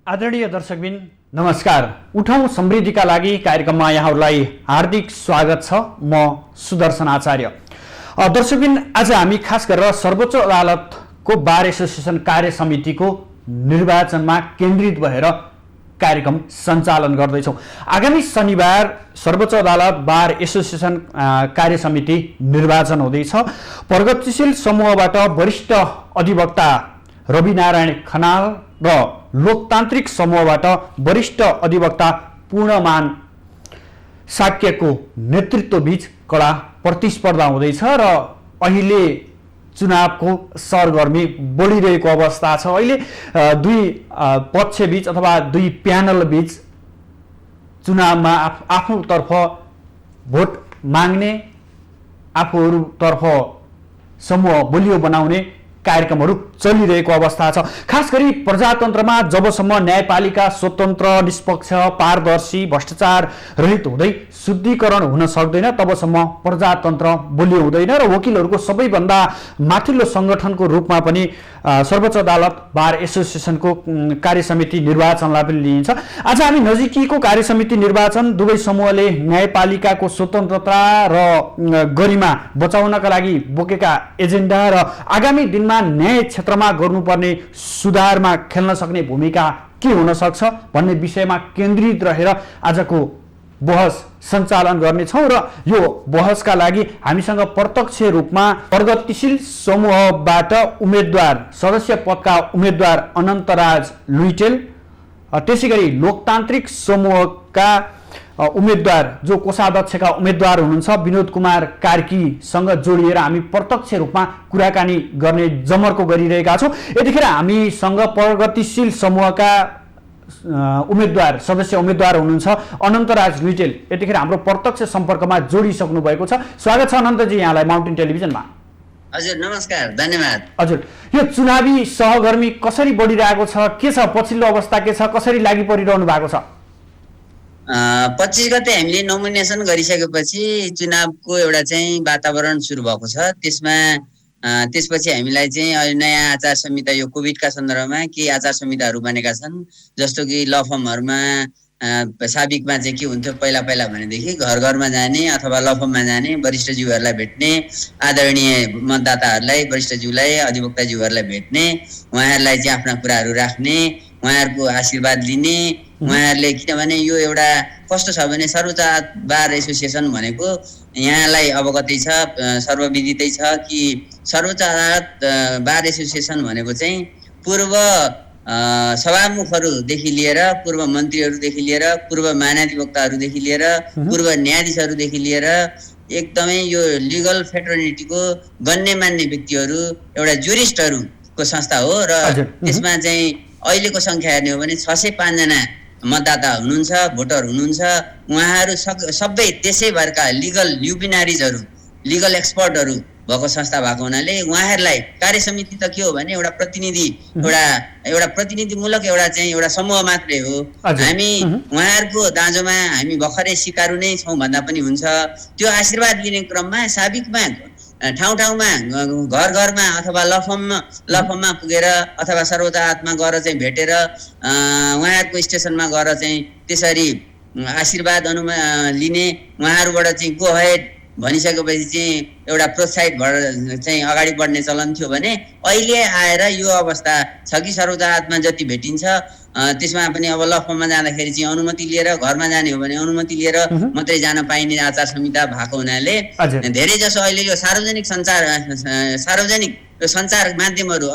आदरणीय दर्शकबिन नमस्कार। उठौं समृद्धिका लागि कार्यक्रममा यहाँहरूलाई हार्दिक स्वागत छ। म सुदर्शन आचार्य। दर्शकबिन आज हामी खास गरेर सर्वोच्च अदालतको बार एसोसिएसन कार्य समितिको निर्वाचनमा केन्द्रित भएर कार्यक्रम सञ्चालन गर्दैछौँ। आगामी शनिबार सर्वोच्च अदालत बार एसोसिएसन कार्य समिति निर्वाचन हुँदैछ। प्रगतिशील समूहबाट वरिष्ठ अधिवक्ता रवि नारायण खनाल र लोकतान्त्रिक समूहबाट वरिष्ठ अधिवक्ता पूर्णमान साक्यको नेतृत्वबीच कडा प्रतिस्पर्धा हुँदैछ र अहिले चुनावको सरगर्मी बढिरहेको अवस्था छ। अहिले दुई पक्षबीच अथवा दुई प्यानलबीच चुनावमा आफूतर्फ भोट माग्ने, आफूहरूतर्फ समूह बलियो बनाउने कार्यक्रमहरू चलिरहेको अवस्था छ। खास गरी प्रजातन्त्रमा जबसम्म न्यायपालिका स्वतन्त्र, निष्पक्ष, पारदर्शी, भ्रष्टाचार रहित हुँदै शुद्धिकरण हुन सक्दैन तबसम्म प्रजातन्त्र बलियो हुँदैन र वकिलहरूको सबैभन्दा माथिल्लो सङ्गठनको रूपमा पनि सर्वोच्च अदालत बार एसोसिएसनको कार्यसमिति निर्वाचनलाई पनि लिइन्छ। आज हामी नजिकैको कार्यसमिति निर्वाचन दुवै समूहले न्यायपालिकाको स्वतन्त्रता र गरिमा बचाउनका लागि बोकेका एजेन्डा र आगामी दिनमा न्याय क्षेत्रमा गर्नुपर्ने सुधारमा खेल्न सक्ने भूमिका के हुन सक्छ भन्ने विषयमा केन्द्रित रहेर आजको बहस सञ्चालन गर्नेछौँ र यो बहसका लागि हामीसँग प्रत्यक्ष रूपमा प्रगतिशील समूहबाट उम्मेदवार, सदस्य पदका उम्मेदवार अनन्तराज लुइटेल, त्यसैगरी लोकतान्त्रिक समूहका उम्मेदवार जो कोषाध्यक्षका उम्मेदवार हुनुहुन्छ विनोद कुमार कार्कीसँग जोडिएर हामी प्रत्यक्ष रूपमा कुराकानी गर्ने जमर्को गरिरहेका छौँ। यतिखेर हामीसँग प्रगतिशील समूहका उम्मेदवार, सदस्य उम्मेदवार हुनुहुन्छ अनन्तराज लुइटेल। यतिखेर हाम्रो प्रत्यक्ष सम्पर्कमा जोडिसक्नु भएको छ। स्वागत छ अनन्तजी यहाँलाई माउन्टेन टेलिभिजनमा। हजुर नमस्कार, धन्यवाद। हजुर, यो चुनावी सहकर्मी कसरी बढिरहेको छ, के छ पछिल्लो अवस्था, के छ, कसरी लागि परिरहनु भएको छ? 25 गते हामीले नोमिनेसन गरिसकेपछि चुनावको एउटा चाहिँ वातावरण सुरु भएको छ। त्यसपछि हामीलाई चाहिँ अहिले नयाँ आचार संहिता, यो कोभिडका सन्दर्भमा केही आचार संहिताहरू बनेका छन्। जस्तो कि ल फर्महरूमा साबिकमा चाहिँ के हुन्थ्यो, पहिला भनेदेखि घर घरमा जाने अथवा ल फर्ममा जाने, वरिष्ठज्यूहरूलाई भेट्ने, आदरणीय मतदाताहरूलाई, वरिष्ठज्यूलाई, अधिवक्ताज्यूहरूलाई भेट्ने, उहाँहरूलाई चाहिँ आफ्ना कुराहरू राख्ने, उहाँहरूको आशीर्वाद लिने। उहाँहरूले, किनभने यो एउटा कस्तो छ भने सर्वोच्च बार एसोसिएसन भनेको यहाँलाई अवगतै छ, सर्वविदितै छ कि सर्वोच्च अदालत बार एसोसिएसन भनेको चाहिँ पूर्व सभामुखहरूदेखि लिएर, पूर्व मन्त्रीहरूदेखि लिएर, पूर्व महाधिवक्ताहरूदेखि लिएर, पूर्व न्यायाधीशहरूदेखि लिएर एकदमै यो लिगल फेटर्निटीको गण्यमान्य व्यक्तिहरू, एउटा जुरिस्टहरूको संस्था हो। र त्यसमा चाहिँ अहिलेको सङ्ख्या हेर्ने हो भने 605 जना मतदाता हुनुहुन्छ, भोटर हुनुहुन्छ। उहाँहरू सबै देशैभरका लिगल ल्युबिनारिजहरू, लिगल एक्सपर्टहरू भएको संस्था भएको हुनाले उहाँहरूलाई कार्य समिति त के हो भने एउटा प्रतिनिधि, एउटा प्रतिनिधिमूलक एउटा समूह मात्रै हो। हामी उहाँहरूको दाँजोमा हामी भर्खरै सिकारु नै छौँ भन्दा पनि हुन्छ। त्यो आशीर्वाद लिने क्रममा साबिकमा ठाउँमा, घर घरमा अथवा लफममा पुगेर अथवा सर्वोच्च अदालतमा गएर चाहिँ भेटेर उहाँहरूको स्टेसनमा गएर चाहिँ त्यसरी आशीर्वाद लिने, उहाँहरूबाट चाहिँ गो अहेड भनिसकेपछि चाहिँ एउटा प्रोत्साहित भएर चाहिँ अगाडि बढ्ने चलन थियो भने अहिले आएर यो अवस्था छ कि सर्वोच्च अदालतमा जति भेटिन्छ त्यसमा पनि अब लफममा जाँदाखेरि चाहिँ अनुमति लिएर, घरमा जाने हो भने अनुमति लिएर मात्रै जान पाइने आचार संहिता भएको हुनाले धेरै जसो अहिले यो सार्वजनिक सञ्चार माध्यमहरू,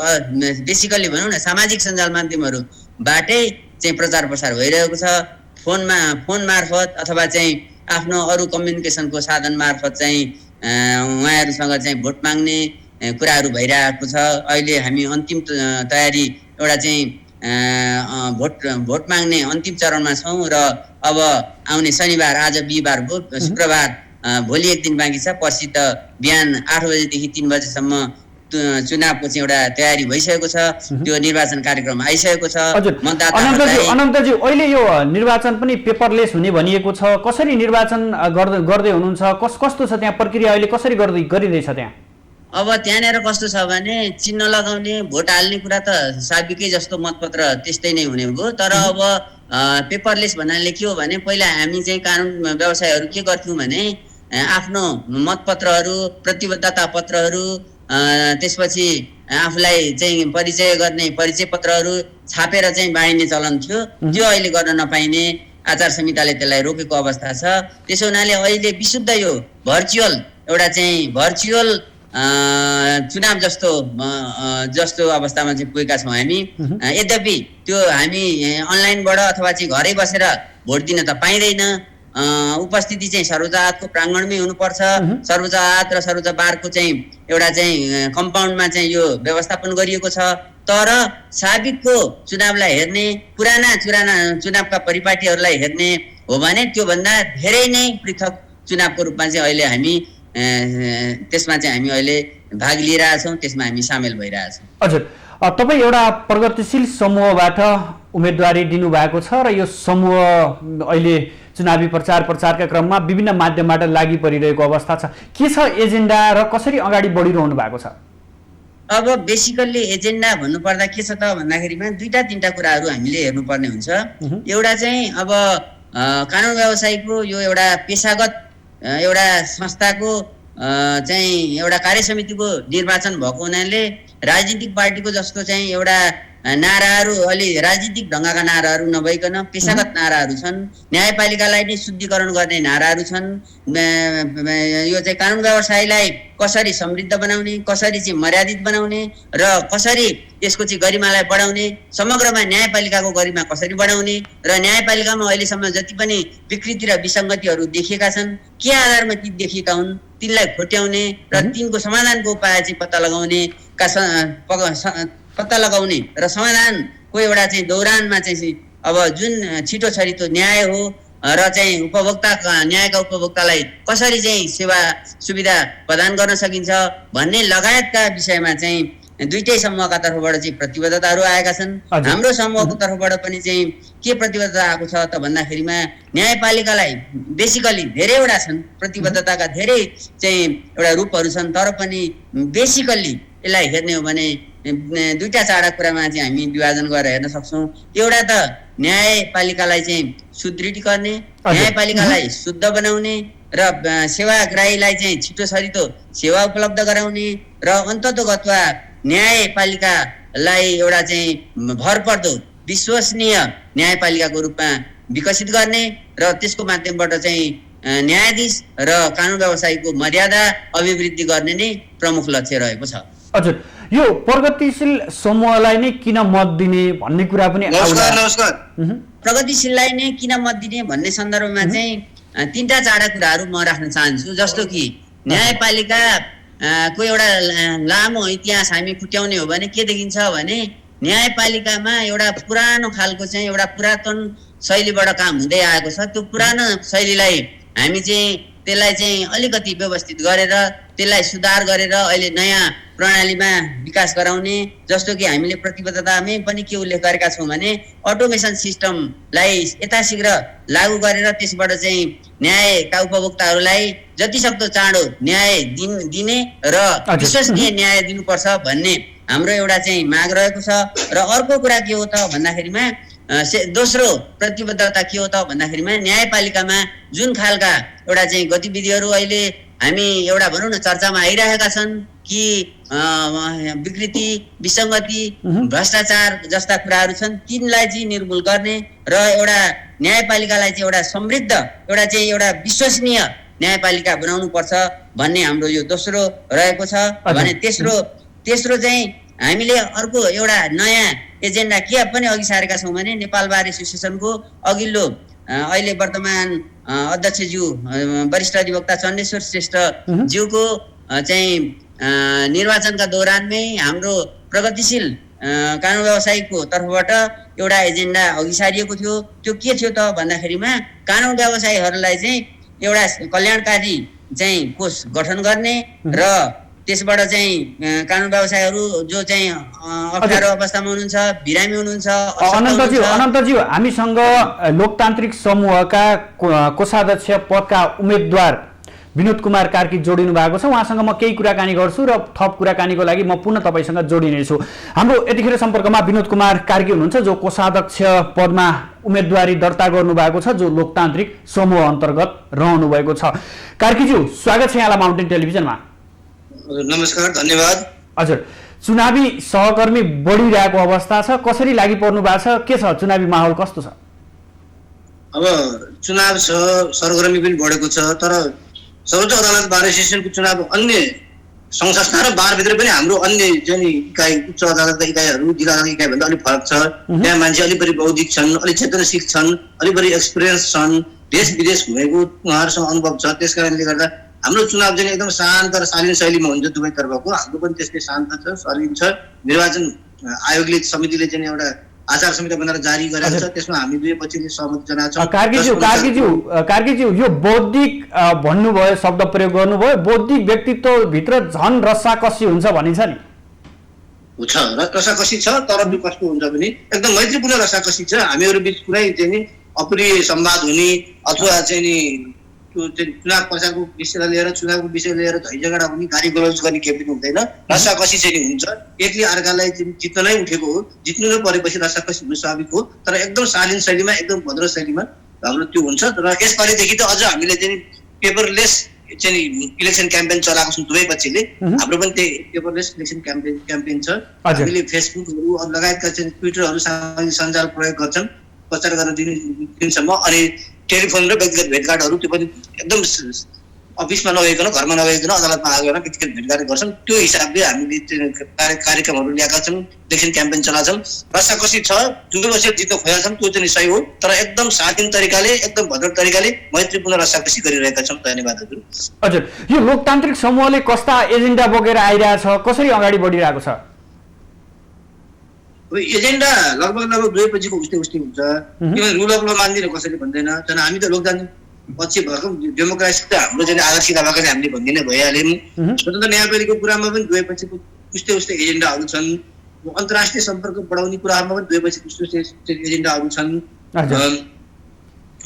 बेसिकल्ली भनौँ न सामाजिक सञ्जाल माध्यमहरूबाटै चाहिँ प्रचार प्रसार भइरहेको छ। फोन मार्फत अथवा चाहिँ आफ्नो अरू कम्युनिकेसनको साधन मार्फत चाहिँ उहाँहरूसँग चाहिँ भोट माग्ने कुराहरू भइरहेको छ। अहिले हामी अन्तिम तयारी, एउटा चाहिँ भोट माग्ने अन्तिम चरणमा छौँ र अब आउने शनिबार, आज बिहिबार भयो, शुक्रबार भोलि एक दिन बाँकी छ। पर्सि त बिहान 8 बजेदेखि 3 बजेसम्म चुनावको चाहिँ एउटा तयारी भइसकेको छ। त्यो निर्वाचन कार्यक्रम आइसकेको छ। अनन्तजी, अहिले यो निर्वाचन पनि पेपरलेस हुने भनिएको छ। कसरी निर्वाचन गर्दै हुनुहुन्छ? कस्तो छ त्यहाँ प्रक्रिया, अहिले कसरी गरिँदैछ त्यहाँ? अब त्यहाँनिर कस्तो छ भने चिन्ह लगाउने भोट हाल्ने कुरा त साबिकै जस्तो मतपत्र त्यस्तै नै हुने हो। तर अब पेपरलेस भन्नाले के हो भने पहिला हामी चाहिँ कानुन व्यवसायहरू के गर्थ्यौँ भने आफ्नो मतपत्रहरू, प्रतिबद्धता पत्रहरू, त्यसपछि आफूलाई चाहिँ परिचय गर्ने परिचय पत्रहरू छापेर चाहिँ बाँडिने चलन थियो। त्यो अहिले गर्न नपाइने आचार संहिताले त्यसलाई रोकेको अवस्था छ। त्यसो हुनाले अहिले विशुद्ध यो भर्चुअल एउटा चाहिँ भर्चुअल चुनाव जस्तो अवस्थामा चाहिँ पुगेका छौँ हामी। यद्यपि त्यो हामी अनलाइनबाट अथवा चाहिँ घरै बसेर भोट दिन त पाइँदैन। उपस्थिति चाहिँ सर्वोच्च प्राङ्गणमै हुनुपर्छ। सर्वोच्च र सर्वोच्च बारको चाहिँ एउटा चाहिँ कम्पाउन्डमा चाहिँ यो व्यवस्थापन गरिएको छ। तर साबिकको चुनावलाई हेर्ने, पुराना चुनावका परिपाटीहरूलाई हेर्ने हो भने त्योभन्दा धेरै नै पृथक चुनावको रूपमा चाहिँ अहिले हामी त्यसमा चाहिँ हामी अहिले भाग लिइरहेछौँ, त्यसमा हामी सामेल भइरहेछौँ। हजुर, तपाईँ एउटा प्रगतिशील समूहबाट उम्मेदवारी दिनुभएको छ र यो समूह अहिले चुनावी प्रचारका क्रममा विभिन्न माध्यमबाट लागि परिरहेको अवस्था छ। के छ एजेन्डा र कसरी अगाडि बढिरहनु भएको छ? अब बेसिकल्ली एजेन्डा भन्नुपर्दा के छ त भन्दाखेरिमा दुईटा तीनटा कुराहरू हामीले हेर्नुपर्ने हुन्छ। एउटा चाहिँ अब कानुन व्यवसायको यो एउटा पेशागत एउटा संस्थाको चाहिँ एउटा कार्य समितिको निर्वाचन भएको हुनाले राजनीतिक पार्टीको जस्तो चाहिँ एउटा नाराहरू अलि राजनीतिक ढङ्गका नाराहरू नभइकन पेशागत नाराहरू छन्। न्यायपालिकालाई नै शुद्धिकरण गर्ने नाराहरू छन्। यो चाहिँ कानुन व्यवसायलाई कसरी समृद्ध बनाउने, कसरी चाहिँ मर्यादित बनाउने र कसरी यसको चाहिँ गरिमालाई बढाउने, समग्रमा न्यायपालिकाको गरिमा कसरी बढाउने र न्यायपालिकामा अहिलेसम्म जति पनि विकृति र विसङ्गतिहरू देखिएका छन्, के आधारमा ती देखिएका हुन्, तिनलाई खोट्याउने र तिनको समाधानको उपाय चाहिँ पत्ता लगाउने र समाधानको एउटा चाहिँ दौरानमा चाहिँ अब जुन छिटो छरितो न्याय हो र चाहिँ न्यायका उपभोक्तालाई कसरी चाहिँ सेवा सुविधा प्रदान गर्न सकिन्छ भन्ने लगायतका विषयमा चाहिँ दुईटै समूहका तर्फबाट चाहिँ प्रतिबद्धताहरू आएका छन्। हाम्रो समूहको तर्फबाट पनि चाहिँ के प्रतिबद्धता आएको छ त भन्दाखेरिमा न्यायपालिकालाई बेसिकली धेरैवटा छन्, प्रतिबद्धताका धेरै चाहिँ एउटा रूपहरू छन्। तर पनि बेसिकल्ली यसलाई हेर्ने हो भने दुईटा चारवटा कुरामा चाहिँ हामी विभाजन गरेर हेर्न सक्छौँ। एउटा त न्यायपालिकालाई चाहिँ सुदृढ गर्ने, न्यायपालिकालाई शुद्ध बनाउने र सेवाग्राहीलाई चाहिँ छिटो छरितो सेवा उपलब्ध गराउने र अन्ततोगत्वा न्यायपालिकालाई एउटा चाहिँ भरपर्दो विश्वसनीय न्यायपालिकाको रूपमा विकसित गर्ने र त्यसको माध्यमबाट चाहिँ न्यायाधीश र कानुन व्यवसायको मर्यादा अभिवृद्धि गर्ने नै प्रमुख लक्ष्य रहेको छ। हजुर, यो प्रगतिशील समूहलाई नै किन मत दिने भन्ने कुरा पनि प्रगतिशीललाई नै किन मत दिने भन्ने सन्दर्भमा चाहिँ तीनटा चारवटा कुराहरू म राख्न चाहन्छु। जस्तो कि न्यायपालिकाको एउटा लामो इतिहास हामी खुट्याउने हो भने के देखिन्छ भने न्यायपालिकामा एउटा पुरानो खालको चाहिँ एउटा पुरातन शैलीबाट काम हुँदै आएको छ। त्यो पुरानो शैलीलाई हामी चाहिँ त्यसलाई चाहिँ अलिकति व्यवस्थित गरेर त्यसलाई सुधार गरेर अहिले नयाँ प्रणालीमा विकास गराउने। जस्तो कि हामीले प्रतिबद्धतामै पनि के उल्लेख गरेका छौँ भने अटोमेसन सिस्टमलाई यथाशीघ्र लागू गरेर त्यसबाट चाहिँ न्यायका उपभोक्ताहरूलाई जतिसक्दो चाँडो न्याय दिने र विश्वसनीय न्याय दिनुपर्छ भन्ने हाम्रो एउटा चाहिँ माग रहेको छ। र अर्को कुरा के हो त भन्दाखेरिमा दोस्रो प्रतिबद्धता के हो त भन्दाखेरिमा न्यायपालिकामा जुन खालका एउटा चाहिँ गतिविधिहरू अहिले हामी एउटा भनौँ न चर्चामा आइरहेका छन् कि विकृति, विसङ्गति, भ्रष्टाचार जस्ता कुराहरू छन्, तिनलाई चाहिँ निर्मूल गर्ने र एउटा न्यायपालिकालाई चाहिँ एउटा समृद्ध एउटा विश्वसनीय न्यायपालिका बनाउनु पर्छ भन्ने हाम्रो यो दोस्रो रहेको छ। भने तेस्रो चाहिँ हामीले अर्को एउटा नयाँ एजेन्डा के पनि अघि सारेका छौँ भने नेपाल बार एसोसिएसनको अघिल्लो अहिले वर्तमान अध्यक्षज्यू वरिष्ठ अधिवक्ता चण्डेश्वर श्रेष्ठ ज्यूको चाहिँ निर्वाचनका दौरानमै हाम्रो प्रगतिशील कानुन व्यवसायीको तर्फबाट एउटा एजेन्डा अघि सारिएको थियो। त्यो के थियो त भन्दाखेरिमा कानुन व्यवसायीहरूलाई चाहिँ एउटा कल्याणकारी चाहिँ कोष गठन गर्ने र त्यसबाट चाहिँ कानुन व्यवसायीहरू जो चाहिँ अप्ठ्यारो अवस्थामा हुनुहुन्छ, बिरामी हुनुहुन्छ। अनन्तज्यू, हामीसँग लोकतान्त्रिक समूहका कोषाध्यक्ष पदका उम्मेदवार विनोद कुमार कार्की जोडिनु भएको छ। उहाँसँग म केही कुराकानी गर्छु र थप कुराकानीको लागि म पुनः तपाईँसँग जोडिनेछु। हाम्रो यतिखेर सम्पर्कमा विनोद कुमार कार्की हुनुहुन्छ, जो कोषाध्यक्ष पदमा उम्मेदवारी दर्ता गर्नुभएको छ, जो लोकतान्त्रिक समूह अन्तर्गत रहनु भएको छ। कार्कीज्यू, स्वागत छ यहाँलाई माउन्टेन टेलिभिजनमा। नमस्कार, धन्यवाद। हजुर, चुनावी सहकर्मी बढिरहेको अवस्था छ, कसरी लागि पर्नु भएको छ, के छ चुनावी माहौल कस्तो छ? अब चुनाव छ, सरगर्मी पनि बढेको छ, तर सर्वोच्च अदालत बार एसोसिएसनको चुनाव अन्य सङ्घ संस्था र बारभित्र पनि हाम्रो अन्य जुन इकाइ, उच्च अदालतका इकाइहरू जिल्ला अदालत इकाइभन्दा अलिक फरक छ। त्यहाँ मान्छे अलिक बढी बौद्धिक छन्, अलिक क्षेत्रशिक छन्, अलिक बढी एक्सपिरियन्स छन्, देश विदेश घुमेको उहाँहरूसँग अनुभव छ। त्यस कारणले गर्दा हाम्रो चुनाव चाहिँ एकदम शान्त र शालीन शैलीमा हुन्छ दुवैतर्फको। हाम्रो पनि त्यस्तै शान्त छ, शालीन छ। निर्वाचन आयोगले समितिले चाहिँ एउटा आचार संहिता बनाएर जारी गरेको छ, त्यसमा हामी दुवै पक्षले सहमति जनाउँछौँ। कार्कीज्यू, यो बौद्धिक भन्नुभयो, शब्द प्रयोग गर्नुभयो, बौद्धिक व्यक्तित्वभित्र झन् रस्साकसी हुन्छ भनिन्छ नि? छ, रसाकसी छ, तर कस्तो हुन्छ भने एकदम मैत्रीपूर्ण रसाकसी छ। हामीहरू बिच कुनै चाहिँ नि अप्रिय संवाद हुने अथवा चाहिँ नि चुनाव प्रचारको विषयलाई लिएर, चुनावको विषय लिएर झैझगडा हुने, गाली गलौज गर्ने केही पनि हुँदैन। रसाकसी चाहिँ हुन्छ, एकले अर्कालाई जित्न नै उठेको हो, जित्नु नै परेपछि रसाकसी हुनु स्वाभाविक हो, तर एकदम शालीन शैलीमा, एकदम भद्र शैलीमा हाम्रो त्यो हुन्छ। र यसपालिदेखि त अझ हामीले चाहिँ पेपरलेस चाहिँ इलेक्सन क्याम्पेन चलाएको छौँ दुवै पक्षले। हाम्रो पनि त्यही पेपरलेस इलेक्सन क्याम्पेन छ। हामीले फेसबुकहरू लगायतका चाहिँ ट्विटरहरू, सामाजिक सञ्जाल प्रयोग गर्छन् प्रचार गर्न दिनसम्म। अनि टेलिफोन र व्यक्तिगत भेटघाटहरू त्यो पनि एकदम अफिसमा नगइकन, घरमा नगइकन, अदालतमा आएर व्यक्तिगत भेटघाट गर्छन्। त्यो हिसाबले हामीले कार्यक्रमहरू ल्याएका छौँ, इलेक्सन क्याम्पेन चलाएको छौँ। रसाकसी छ, जुन वर्ष जित्न खोजेका छौँ त्यो चाहिँ सही हो, तर एकदम शालीन तरिकाले, एकदम भद्र तरिकाले मैत्रीपूर्ण रसाकसी गरिरहेका छौँ। धन्यवाद हजुर। हजुर, यो लोकतान्त्रिक समूहले कस्ता एजेन्डा बोकेर आइरहेछ, कसरी अगाडि बढिरहेको छ? एजेन्डा लगभग दुवै पछिको उस्तै हुन्छ। किनभने रुल अफ ल मान्दैन कसैले भन्दैन। तर हामी त लोकतान्त्रिक पक्ष भएको, डेमोक्रेसी त हाम्रो चाहिँ आधारशिला भएकोले हामीले भन्दिनै भइहाल्यौँ। स्वतन्त्र न्यायपालिकाको कुरामा पनि दुवै पछिको उस्तै एजेन्डाहरू छन्। अन्तर्राष्ट्रिय सम्पर्क बढाउने कुराहरूमा पनि दुवै पछिको उस्तै एजेन्डाहरू छन्।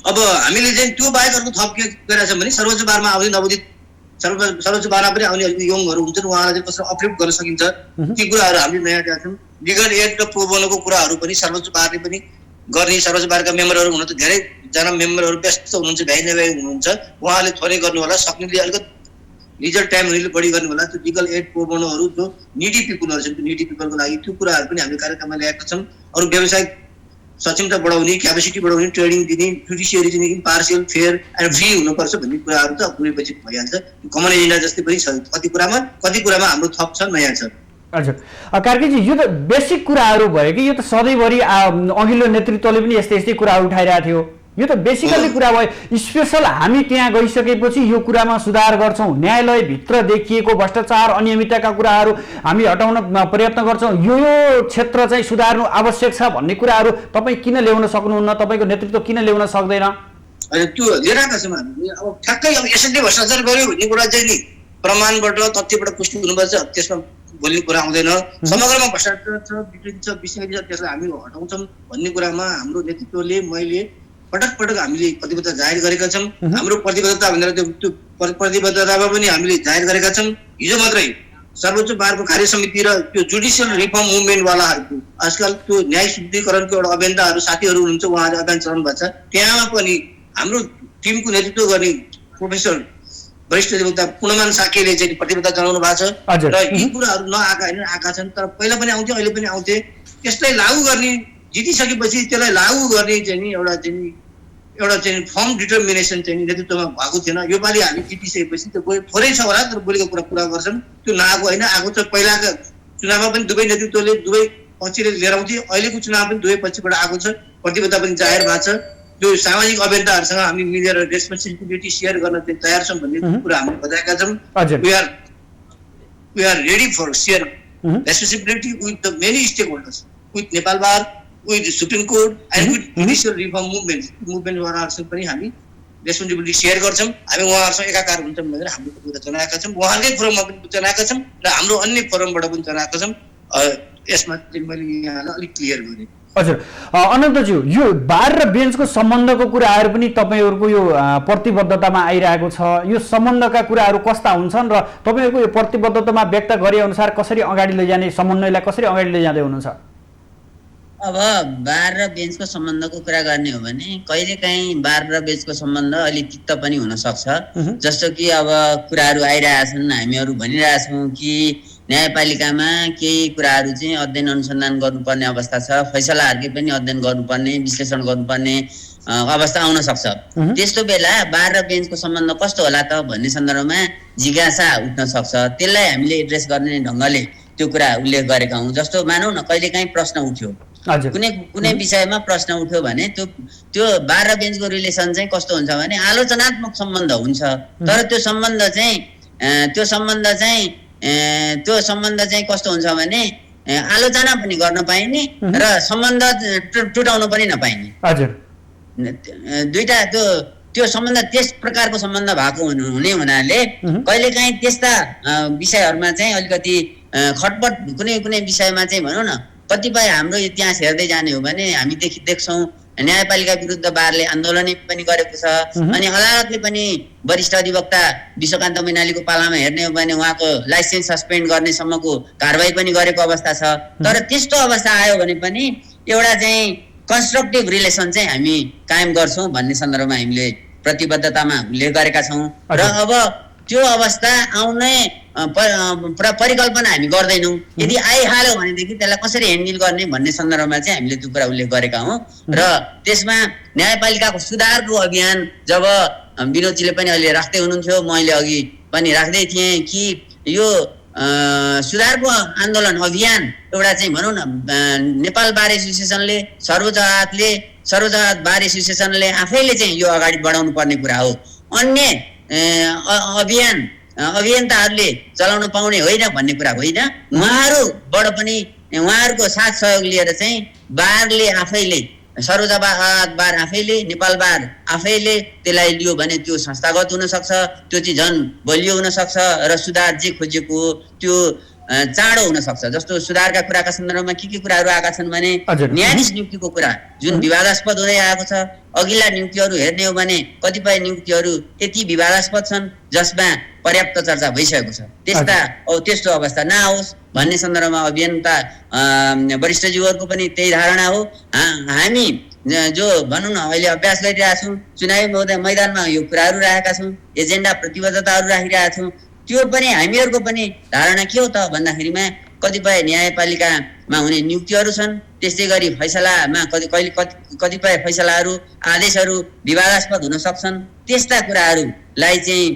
अब हामीले चाहिँ त्यो बाहेक अर्को थप के गरेका छौँ भने सर्वोच्च बारमा आउने नवोदित सर्वोच्च बारमा पनि आउने अलिक यङहरू हुन्छन्, उहाँलाई चाहिँ कसरी अपलिफ्ट गर्न सकिन्छ ती कुराहरू हामीले नयाँ ल्याएका छौँ। लिगल एड र प्रोबोनोको कुराहरू पनि सर्वोच्च बारले पनि गर्ने। सर्वोच्च बारका मेम्बरहरू हुन त धेरैजना मेम्बरहरू व्यस्त हुनुहुन्छ, भ्याइ नभ्याइ हुनुहुन्छ, उहाँले थोरै गर्नु होला, सक्नेले अलिकति लिजल टाइम हुनेले बढी गर्नु होला। त्यो लिगल एड प्रोबोनोहरू जो निडी पिपुलहरू छन्, त्यो निडी पिपलको लागि त्यो कुराहरू पनि हामीले कार्यक्रममा ल्याएका छौँ। अरू व्यावसायिक सक्षमता बढाउने, क्यापेसिटी बढाउने, ट्रेनिङ दिने, जुडिसियरी चाहिँ इम्पार्सियल, फेयर एन्ड फ्री हुनुपर्छ भन्ने कुराहरू त कुनैपछि भइहाल्छ। कमन एजेन्डा जस्तै पनि छ, कति कुरामा हाम्रो थप छ, नयाँ छ। हजुर, कार्कीजी, यो त बेसिक कुराहरू भयो कि यो त सधैँभरि अघिल्लो नेतृत्वले पनि यस्तै कुराहरू उठाइरहेको थियो? यो त बेसिकली कुरा भयो। स्पेसल हामी त्यहाँ गइसकेपछि यो कुरामा सुधार गर्छौँ, न्यायालयभित्र देखिएको भ्रष्टाचार, अनियमितताका कुराहरू हामी हटाउन प्रयत्न गर्छौँ, यो क्षेत्र चाहिँ सुधार्नु आवश्यक छ भन्ने कुराहरू तपाईँ किन ल्याउन सक्नुहुन्न? तपाईँको नेतृत्व किन ल्याउन सक्दैन? त्यो लिएर आएका छौँ हामीले। अब ठ्याक्कै अब यसैले भ्रष्टाचार गर्यो भन्ने कुरा चाहिँ नि प्रमाणबाट, तथ्यबाट पुष्टि हुनुपर्छ, त्यसमा बोल्ने कुरा आउँदैन। समग्रमा भ्रष्टाचार छ, विकृति छ, विषय छ, त्यसलाई हामी हटाउँछौँ भन्ने कुरामा हाम्रो नेतृत्वले, मैले पटक हामीले प्रतिबद्धता जाहेर गरेका छौँ। हाम्रो प्रतिबद्धता भनेर त्यो प्रतिबद्धतामा पनि हामीले जाहेर गरेका छौँ। हिजो मात्रै सर्वोच्च बारको कार्य समिति र त्यो जुडिसियल रिफर्म मुभमेन्टवालाहरूको आजकल त्यो न्याय शुद्धिकरणको एउटा अभियन्ताहरू साथीहरू हुनुहुन्छ, उहाँहरूले अभियान चलाउनु भएको छ। त्यहाँ पनि हाम्रो टिमको नेतृत्व गर्ने प्रोफेसर वरिष्ठ अधिवक्ता पूर्णमान साकेले चाहिँ प्रतिबद्धता जनाउनु भएको छ। र यी कुराहरू आएका छन्, तर पहिला पनि आउँथे, अहिले पनि आउँथे। त्यसलाई लागू गर्ने, जितिसकेपछि त्यसलाई लागू गर्ने चाहिँ नि एउटा फर्म डिटर्मिनेसन चाहिँ नेतृत्वमा भएको थिएन। योपालि हामी जितिसकेपछि त्यो थोरै छ होला, तर बोलेको कुरा पुरा गर्छन्। त्यो नआएको होइन, आएको छ। पहिलाका चुनावमा पनि दुवै नेतृत्वले, दुवै पक्षले लिएर आउँथे, अहिलेको चुनाव पनि दुवै पक्षबाट आएको छ। प्रतिबद्धता पनि जाहेर भएको छ। त्यो सामाजिक अभियन्ताहरूसँग हामी मिलेर रेस्पोन्सिबिलिटी सेयर गर्न तयार छौँ भन्ने कुरा हामीले बताएका छौँ। We are ready for share responsibility with the many stakeholders, with Nepal bar, with supreme court and with judicial reform मुभमेन्टवालाहरूसँग पनि हामी रेस्पोन्सिबिलिटी सेयर गर्छौँ। हामी उहाँहरूसँग एकाकार हुन्छौँ भनेर हामीले कुरा जनाएका छौँ। उहाँहरूकै फोरममा पनि जनाएका छौँ र हाम्रो अन्य फोरमबाट पनि जनाएका छौँ। यसमा चाहिँ मैले यहाँलाई अलिक क्लियर गरेँ। हजुर अनन्तज्यू यो बार र बेन्चको सम्बन्धको कुराहरू पनि तपाईँहरूको यो प्रतिबद्धतामा आइरहेको छ। यो सम्बन्धका कुराहरू कस्ता हुन्छन् र तपाईँहरूको यो प्रतिबद्धतामा व्यक्त गरे अनुसार कसरी अगाडि लैजाने, समन्वयलाई कसरी अगाडि लैजाँदै हुनुहुन्छ? अब बार र बेन्चको सम्बन्धको कुरा गर्ने हो भने कहिलेकाहीँ बार र बेन्चको सम्बन्ध अलि तिक्त पनि हुन सक्छ। जस्तो कि अब कुराहरू आइरहेछन्, हामीहरू भनिरहेछौँ कि न्यायपालिकामा केही कुराहरू चाहिँ अध्ययन अनुसन्धान गर्नुपर्ने अवस्था छ, फैसलाहरूकै पनि अध्ययन गर्नुपर्ने, विश्लेषण गर्नुपर्ने अवस्था आउन सक्छ। त्यस्तो बेला बार र बेन्चको सम्बन्ध कस्तो होला त भन्ने सन्दर्भमा जिज्ञासा उठ्न सक्छ। त्यसलाई हामीले एड्रेस गर्ने ढङ्गले त्यो कुरा उल्लेख गरेका हौँ। जस्तो मानौँ न कहिलेकाहीँ प्रश्न उठ्यो, कुनै विषयमा प्रश्न उठ्यो भने त्यो बार र बेन्चको रिलेसन चाहिँ कस्तो हुन्छ भने आलोचनात्मक सम्बन्ध हुन्छ। तर त्यो सम्बन्ध चाहिँ कस्तो हुन्छ भने आलोचना पनि गर्न पाइने र सम्बन्ध टुटाउन पनि नपाइने। हजुर दुईटा त्यो सम्बन्ध त्यस प्रकारको सम्बन्ध भएको हुने हुनाले कहिलेकाहीँ त्यस्ता विषयहरूमा चाहिँ अलिकति खटपट कुनै विषयमा चाहिँ भनौँ न कतिपय हाम्रो इतिहास हेर्दै जाने हो भने हामी देख्छौँ न्यायपालिका विरुद्ध बारले आन्दोलन पनि गरेको छ। अनि अदालतले पनि वरिष्ठ अधिवक्ता विश्वकान्त मैनालीको पालामा हेर्ने हो भने उहाँको लाइसेन्स सस्पेन्ड गर्ने सम्मको कारबाही पनि गरेको अवस्था छ। तर त्यस्तो अवस्था आयो भने पनि एउटा चाहिँ कन्स्ट्रक्टिभ रिलेसन चाहिँ हामी कायम गर्छौँ भन्ने सन्दर्भमा हामीले प्रतिबद्धतामा उल्लेख गरेका छौँ। र अब त्यो अवस्था आउने परिकल्पना हामी गर्दैनौँ। यदि आइहाल्यो भनेदेखि त्यसलाई कसरी ह्यान्डल गर्ने भन्ने सन्दर्भमा चाहिँ हामीले त्यो कुरा उल्लेख गरेका हौँ। र त्यसमा न्यायपालिकाको सुधारको अभियान जब विनोदजीले पनि अहिले राख्दै हुनुहुन्थ्यो, मैले अघि पनि राख्दै थिएँ कि यो सुधारको आन्दोलन अभियान एउटा चाहिँ भनौँ न नेपाल बार एसोसिएसनले सर्वोच्च अदालत बार एसोसिएसनले आफैले चाहिँ यो अगाडि बढाउनु पर्ने कुरा हो। अन्य अभियन्ताहरूले चलाउन पाउने होइन भन्ने कुरा होइन। उहाँहरूबाट पनि उहाँहरूको साथ सहयोग लिएर चाहिँ बारले आफैले सर्वोच्च अदालत बार आफैले नेपाल बार आफैले त्यसलाई लियो भने त्यो संस्थागत हुनसक्छ, त्यो चाहिँ झन् बलियो हुनसक्छ र सुधार जे खोजेको हो त्यो चाँडो हुन सक्छ। जस्तो सुधारका कुराका सन्दर्भमा के कुराहरू आएका छन् भने न्यायाधीश नियुक्तिको कुरा जुन विवादास्पद हुँदै आएको छ। अघिल्ला नियुक्तिहरू हेर्ने हो भने कतिपय नियुक्तिहरू यति विवादास्पद छन् जसमा पर्याप्त चर्चा भइसकेको छ। त्यस्तो अवस्था नआओस् भन्ने सन्दर्भमा अभियन्ता वरिष्ठज्यूहरूको पनि त्यही धारणा हो। हामी जो भनौँ न अहिले अभ्यास गरिरहेका छौँ, चुनावी मैदानमा यो कुराहरू राखेका छौँ, एजेन्डा प्रतिबद्धताहरू राखिरहेका छौँ। त्यो पनि हामीहरूको पनि धारणा के हो त भन्दाखेरिमा कतिपय न्यायपालिकामा हुने नियुक्तिहरू छन्, त्यस्तै गरी फैसलामा कतिपय फैसलाहरू आदेशहरू विवादास्पद हुन सक्छन्। त्यस्ता कुराहरूलाई चाहिँ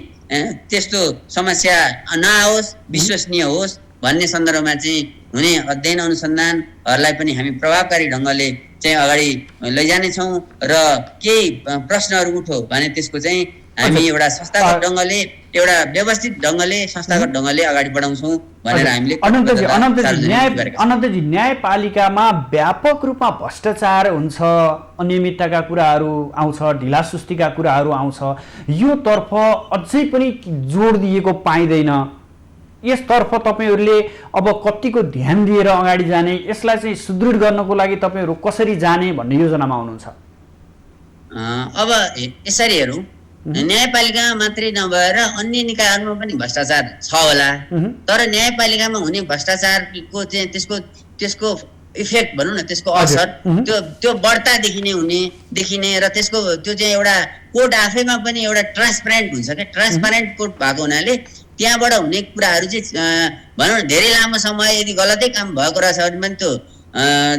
त्यस्तो समस्या नआओस्, विश्वसनीय होस् भन्ने सन्दर्भमा चाहिँ हुने अध्ययन अनुसन्धानहरूलाई पनि हामी प्रभावकारी ढङ्गले चाहिँ अगाडि लैजानेछौँ। र केही प्रश्नहरू उठ्यो भने त्यसको चाहिँ हामी एउटा संस्थागत ढङ्गले एउटा व्यवस्थित ढङ्गले संस्थागत ढङ्गले अगाडि बढाउँछौँ भनेर हामीले अनन्तजी न्यायपालिकामा व्यापक रूपमा भ्रष्टाचार हुन्छ, अनियमितताका कुराहरू आउँछ, ढिलासुस्तीका कुराहरू आउँछ। यो तर्फ अझै पनि जोड दिएको पाइँदैन। यसतर्फ तपाईँहरूले अब कतिको ध्यान दिएर अगाडि जाने, यसलाई चाहिँ सुदृढ गर्नको लागि तपाईँहरू कसरी जाने भन्ने योजनामा हुनुहुन्छ? अब यसरी हेरौँ, न्यायपालिकामा मात्रै नभएर अन्य निकायहरूमा पनि भ्रष्टाचार छ होला। तर न्यायपालिकामा हुने भ्रष्टाचारको चाहिँ त्यसको इफेक्ट भनौँ न, त्यसको असर त्यो बढ्ता देखिने र त्यसको त्यो चाहिँ एउटा कोर्ट आफैमा पनि एउटा ट्रान्सप्यारेन्ट हुन्छ क्या। ट्रान्सप्यारेन्ट कोर्ट भएको हुनाले त्यहाँबाट हुने कुराहरू चाहिँ भनौँ न धेरै लामो समय यदि गलतै काम भएको रहेछ भने पनि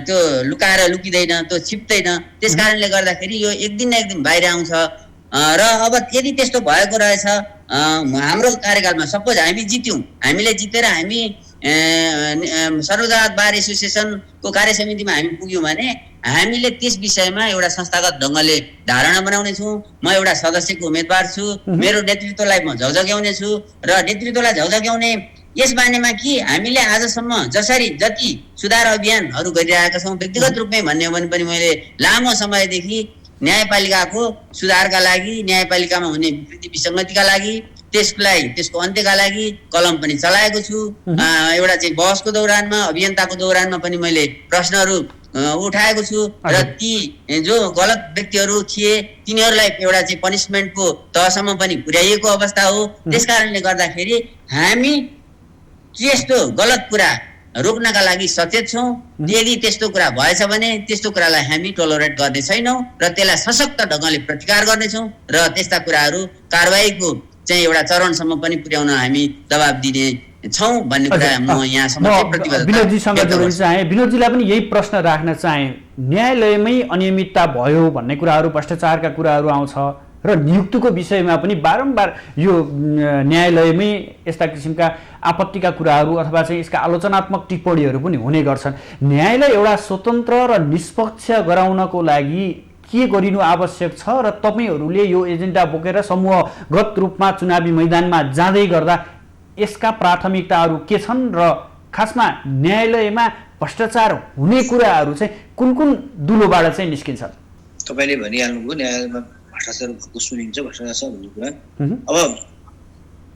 त्यो लुकाएर लुकिँदैन, त्यो छिप्दैन। त्यस कारणले गर्दाखेरि यो एक दिन न एक दिन बाहिर आउँछ। र अब यदि त्यस्तो भएको रहेछ हाम्रो कार्यकालमा, सपोज हामीले जितेर हामी सर्वोच्च अदालत बार एसोसिएसनको कार्यसमितिमा हामी पुग्यौँ भने हामीले त्यस विषयमा एउटा संस्थागत ढङ्गले धारणा बनाउने छौँ। म एउटा सदस्यको उम्मेदवार छु, मेरो नेतृत्वलाई म झौझक्याउने छु र नेतृत्वलाई झौझक्याउने यस बारेमा कि हामीले आजसम्म जति सुधार अभियानहरू गरिरहेका छौँ, व्यक्तिगत रूपमै भन्ने हो भने पनि मैले लामो समयदेखि न्यायपालिकाको सुधारका लागि, न्यायपालिकामा हुने विकृति विसङ्गतिका लागि, त्यसको अन्त्यका लागि कलम पनि चलाएको छु। एउटा चाहिँ बहसको दौरानमा, अभियन्ताको दौरानमा पनि मैले प्रश्नहरू उठाएको छु र ती जो गलत व्यक्तिहरू थिए तिनीहरूलाई एउटा चाहिँ पनिसमेन्टको तहसम्म पनि पुर्याइएको अवस्था हो। त्यसकारणले गर्दाखेरि हामी त्यस्तो गलत कुरा रोक्नका लागि सचेत छौँ। यदि त्यस्तो कुरा भएछ भने त्यस्तो कुरालाई हामी टोलरेट गर्ने छैनौँ र त्यसलाई सशक्त ढङ्गले प्रतिकार गर्नेछौँ र त्यस्ता कुराहरू कारबाहीको चाहिँ एउटा चरणसम्म पनि पुर्याउन हामी दबाब दिने छौँ भन्ने कुरा म यहाँसम्म विनोदजीसँग जोड्न चाहे। विनोदजीलाई पनि यही प्रश्न राख्न चाहे, न्यायालयमै अनियमितता भयो भन्ने कुराहरू, भ्रष्टाचारका कुराहरू आउँछ र नियुक्तिको विषयमा पनि बारम्बार यो न्यायालयमै यस्ता किसिमका आपत्तिका कुराहरू अथवा चाहिँ यसका आलोचनात्मक टिप्पणीहरू पनि हुने गर्छन्। न्यायलाई एउटा स्वतन्त्र र निष्पक्ष गराउनको लागि के गरिनु आवश्यक छ र तपाईहरूले यो एजेन्डा बोकेर समूहगत रूपमा चुनावी मैदानमा जाँदै गर्दा यसका प्राथमिकताहरू के छन् र खासमा न्यायालयमा भ्रष्टाचार हुने कुराहरू चाहिँ कुन कुन दुलोबाट चाहिँ निस्किन्छ? तपाईँले भनिहाल्नुभयो न्यायालयमा भ्रष्टाचार भएको सुनिन्छ, भ्रष्टाचार छ भन्ने कुरा। अब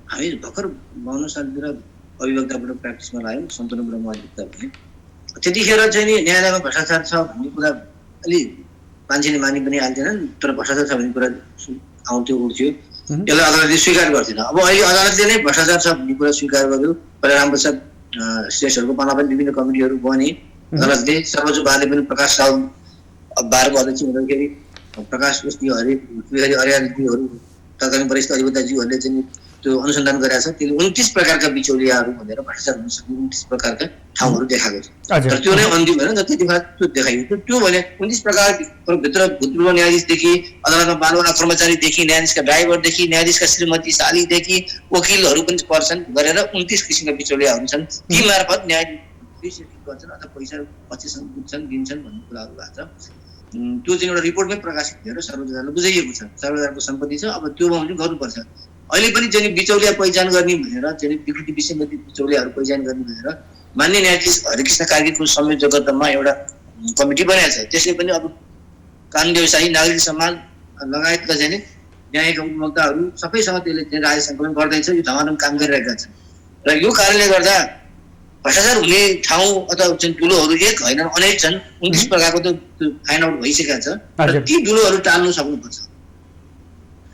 हामी भर्खर 52 सालतिर अभिवक्ताबाट प्र्याक्टिसमा लाग्यौँ, 97बाट म अभिवक्ता भएँ। त्यतिखेर चाहिँ नि न्यायालयमा भ्रष्टाचार छ भन्ने कुरा अलि मान्छेले मानि पनि हाल्थेनन्, तर भ्रष्टाचार छ भन्ने कुरा आउँथ्यो उठ्थ्यो, यसलाई अदालतले स्वीकार गर्थेन। अब अहिले अदालतले नै भ्रष्टाचार छ भन्ने कुरा स्वीकार गर्यो। पहिला रामप्रसाद श्रेष्ठहरूको पाला पनि विभिन्न कमिटीहरू बने, अदालतले सर्वोच्च अदालतले पनि प्रकाश राव बारको अध्यक्ष हुँदाखेरि प्रकाश हरि अर्यालज्यूहरू तत्कालीन वरिष्ठ अधिवक्ताज्यूहरूले चाहिँ त्यो अनुसन्धान गरेका छ। त्यसले 29 प्रकारका बिचौलियाहरू भनेर भ्रष्टाचार हुन सक्ने 29 प्रकारका ठाउँहरू देखाएको छ। तर त्यो नै अन्तिम होइन, त्यति बेला त्यो देखाइयो। त्यो भने 29 प्रकारभित्र भूतपूर्व न्यायाधीशदेखि अदालतमा बालवाला कर्मचारीदेखि न्यायाधीशका ड्राइभरदेखि न्यायाधीशका श्रीमती शालीदेखि वकिलहरू पनि पर्छन् गरेर 29 किसिमका बिचौलियाहरू छन्। ती मार्फत न्यायाधीश गर्छन् अथवा पैसा पछिसम्म बुझ्छन् दिन्छन् भन्ने कुराहरू भएको छ। त्यो चाहिँ एउटा रिपोर्टमै प्रकाशित भएर सर्वोच्च अदालतले बुझाइएको छ। सर्वोच्च अदालतको सम्पत्ति छ, अब त्यो पनि गर्नुपर्छ। अहिले पनि चाहिँ बिचौलिया पहिचान गर्ने भनेर चाहिँ विकृति विसङ्गति बिचौलियाहरू पहिचान गर्ने भनेर मान्य न्यायाधीश हरिकृष्ण कार्कीको संयोजकत्वमा एउटा कमिटी बनाएको छ। त्यसले पनि अब कानुन व्यवसायी, नागरिक समाज लगायतका चाहिँ न्यायिक उपभोक्ताहरू सबैसँग त्यसले चाहिँ राय सङ्कलन गर्दैछ, यो धमाधम काम गरिरहेका छन्। र यो कारणले गर्दा भ्रष्टाचार हुने ठाउँ अथवा चाहिँ दुलोहरू एक होइन अनेक छन्। 29 प्रकारको त फाइन्ड आउट भइसकेको छ र ती दुलोहरू टाल्नु सक्नुपर्छ।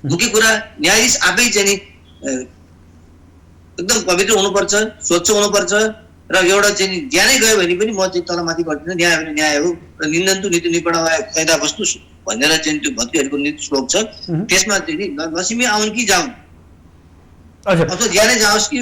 मुख्य कुरा न्यायाधीश आफै चाहिँ एकदम पवित्र हुनुपर्छ, स्वच्छ हुनुपर्छ र एउटा चाहिँ ज्यानै गयो भने पनि म चाहिँ तलमाथि गर्दिनँ, न्याय भने न्याय हो र निन्दन्तु नीति निपणा कैदा वस्तु भनेर चाहिँ त्यो भक्तिहरूको नीति श्लोक छ। त्यसमा चाहिँ लक्ष्मी आउन् कि जाउन् अथवा ज्यानै जाओस् कि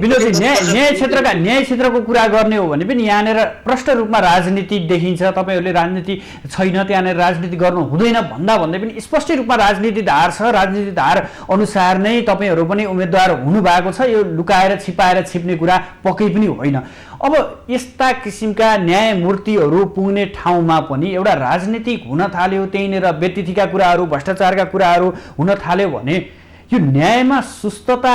विनोदजी न्याय क्षेत्रको कुरा गर्ने हो भने पनि यहाँनिर प्रष्ट रूपमा राजनीति देखिन्छ। तपाईँहरूले राजनीति छैन, त्यहाँनिर राजनीति गर्नु हुँदैन भन्दा भन्दै पनि स्पष्ट रूपमा राजनीति धार छ। राजनीति धार अनुसार नै तपाईँहरू पनि उम्मेदवार हुनुभएको छ। यो लुकाएर छिपाएर छिप्ने कुरा पक्कै पनि होइन। अब यस्ता किसिमका न्यायमूर्तिहरू पुग्ने ठाउँमा पनि एउटा राजनीतिक हुन थाल्यो, त्यहीँनिर व्यतिथिका कुराहरू, भ्रष्टाचारका कुराहरू हुन थाल्यो भने यो न्यायमा सुस्तता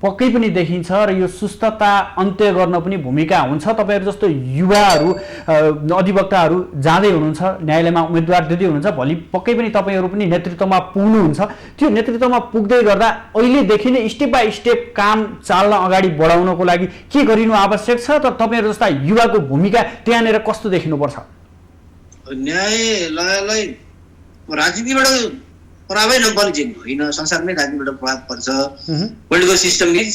पक्कै पनि देखिन्छ र यो सुस्तता अन्त्य गर्न पनि भूमिका हुन्छ। तपाईँहरू जस्तो युवाहरू अधिवक्ताहरू जाँदै हुनुहुन्छ, न्यायालयमा उम्मेदवार दिँदै हुनुहुन्छ, भोलि पक्कै पनि तपाईँहरू पनि नेतृत्वमा पुग्नुहुन्छ। त्यो नेतृत्वमा पुग्दै गर्दा अहिलेदेखि नै स्टेप बाई स्टेप काम चाल्न अगाडि बढाउनको लागि के गरिनु आवश्यक छ त तपाईँहरू जस्ता युवाको भूमिका त्यहाँनिर कस्तो देखिनुपर्छ? न्यायालयलाई राजनीतिबाट प्रभावै नपर्ने चाहिँ होइन, संसारमै राजनीतिबाट प्रभाव पर्छ। Political system is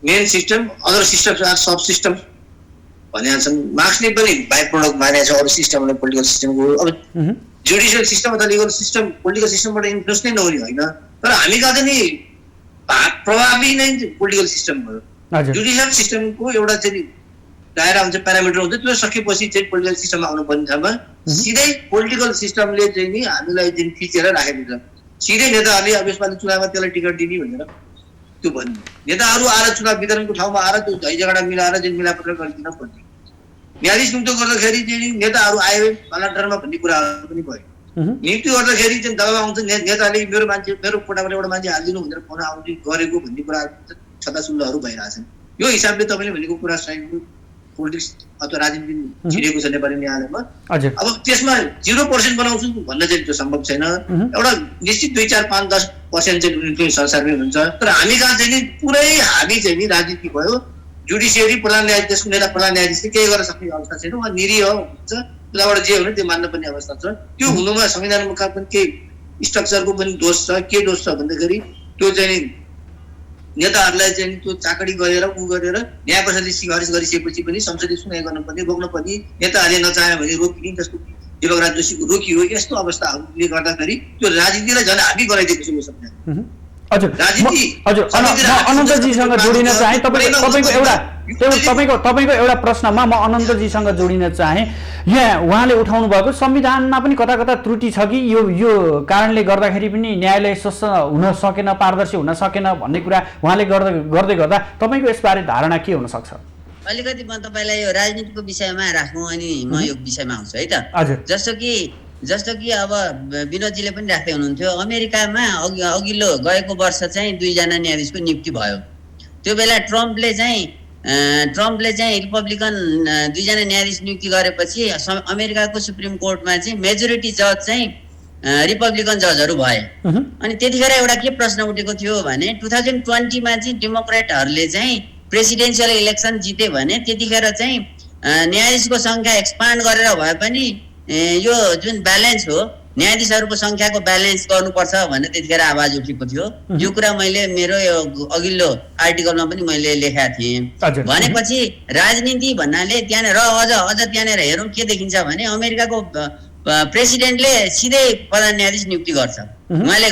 main system, other systems are sub system भनेका छन्। मार्क्सले पनि बाई प्रोडक्ट मानेको छ अरू सिस्टमलाई पोलिटिकल सिस्टमको। अब जुडिसियल सिस्टम अथवा लिगल सिस्टम पोलिटिकल सिस्टमबाट इन्फ्लुएन्स नै नहुने होइन, तर हामी कहाँ चाहिँ नि प्रभावी नै पोलिटिकल सिस्टम भयो। जुडिसियल सिस्टमको एउटा चाहिँ दायरा हुन्छ, प्यारामिटर हुन्छ, त्यो सकेपछि चाहिँ पोलिटिकल सिस्टममा आउनुपर्ने ठाउँमा सिधै पोलिटिकल सिस्टमले चाहिँ नि हामीलाई चाहिँ थिचेर राखेको छ। सिधै नेताहरूले अब यसपालि चुनावमा त्यसलाई टिकट दिने भनेर त्यो भन्ने, नेताहरू आएर चुनाव वितरणको ठाउँमा आएर त्यो झै झगडा मिलाएर चाहिँ मिलापत्र गरिदिन पर्ने। न्यायाधीश नियुक्त गर्दाखेरि चाहिँ नेताहरू आयो बलात्कारमा भन्ने कुराहरू पनि भयो। नियुक्ति गर्दाखेरि चाहिँ दबाब आउँछ, नेताले मेरो मान्छे मेरो कोटाबाट एउटा मान्छे हालिदिनु भनेर फोन आउने गरेको भन्ने कुराहरू छताछुल्लोहरू भइरहेछन्। यो हिसाबले तपाईँले भनेको कुरा सही हो। पोलिटिक्स अथवा राजनीति छिरेको छ नेपाली न्यायालयमा। अब त्यसमा 0% बनाउँछु भन्न चाहिँ त्यो सम्भव छैन। एउटा निश्चित 2, 4, 5, 10% चाहिँ इन्फ्लुएन्स संसारमै हुन्छ। तर हामी कहाँ चाहिँ नि पुरै हाबी चाहिँ नि राजनीति भयो, जुडिसियरी प्रधान न्यायाधीश देशको नेता प्रधान न्यायाधीशले केही गर्न सक्ने अवस्था छैन, उहाँ निरीह हुन्छ, उसलाई जे हो त्यो मान्नुपर्ने अवस्था छ। त्यो हुनुमा संविधानमा पनि केही स्ट्रक्चरको पनि दोष छ। के दोष छ भन्दाखेरि त्यो चाहिँ नेताहरूलाई चाहिँ त्यो चाकडी गरेर गरेर न्याय प्रशासनले सिफारिस गरिसकेपछि पनि संसदीय सुनाइ गर्नुपर्ने, रोक्नुपर्ने, नेताहरूले नचाहे भने रोकिने, जस्तो दिवकराज जोशीको रोकियो। यस्तो अवस्थाहरूले गर्दाखेरि त्यो राजनीतिलाई झन् हाबी गराइदिएको छ यो संविधान। हजुर अनन्तजीसँग जोडिन चाहे तपाईँको एउटा प्रश्नमा म अनन्तजीसँग जोडिन चाहे। यहाँ उहाँले उठाउनु भएको संविधानमा पनि कता कता त्रुटि छ कि यो कारणले गर्दाखेरि पनि न्यायालय स्वच्छ हुन सकेन, पारदर्शी हुन सकेन भन्ने कुरा उहाँले गर्दै गर्दा तपाईँको यसबारे धारणा के हुन सक्छ? अलिकति म तपाईँलाई यो राजनीतिको विषयमा राखौँ अनि म यो विषयमा आउँछु है त। जस्तो कि अब विनोदजीले पनि राख्दै हुनुहुन्थ्यो, अमेरिकामा अघिल्लो गएको वर्ष चाहिँ 2 जना न्यायाधीशको नियुक्ति भयो। त्यो बेला ट्रम्पले चाहिँ रिपब्लिकन 2 जना न्यायाधीश नियुक्ति गरेपछि अमेरिकाको सुप्रिम कोर्टमा चाहिँ मेजोरिटी जज चाहिँ रिपब्लिकन जजहरू भए। अनि त्यतिखेर एउटा के प्रश्न उठेको थियो भने 2020 मा चाहिँ डेमोक्रेटहरूले चाहिँ प्रेसिडेन्सियल इलेक्सन जिते भने त्यतिखेर चाहिँ न्यायाधीशको सङ्ख्या एक्सपान्ड गरेर भए पनि यो जुन ब्यालेन्स हो न्यायाधीशहरूको सङ्ख्याको ब्यालेन्स गर्नुपर्छ भनेर त्यतिखेर आवाज उठेको थियो। यो कुरा मैले मेरो यो अघिल्लो आर्टिकलमा पनि मैले लेखेका थिएँ। भनेपछि राजनीति भन्नाले त्यहाँनिर अझ त्यहाँनिर हेरौँ के देखिन्छ भने अमेरिकाको प्रेसिडेन्टले सिधै प्रधान न्यायाधीश नियुक्ति गर्छ। उहाँले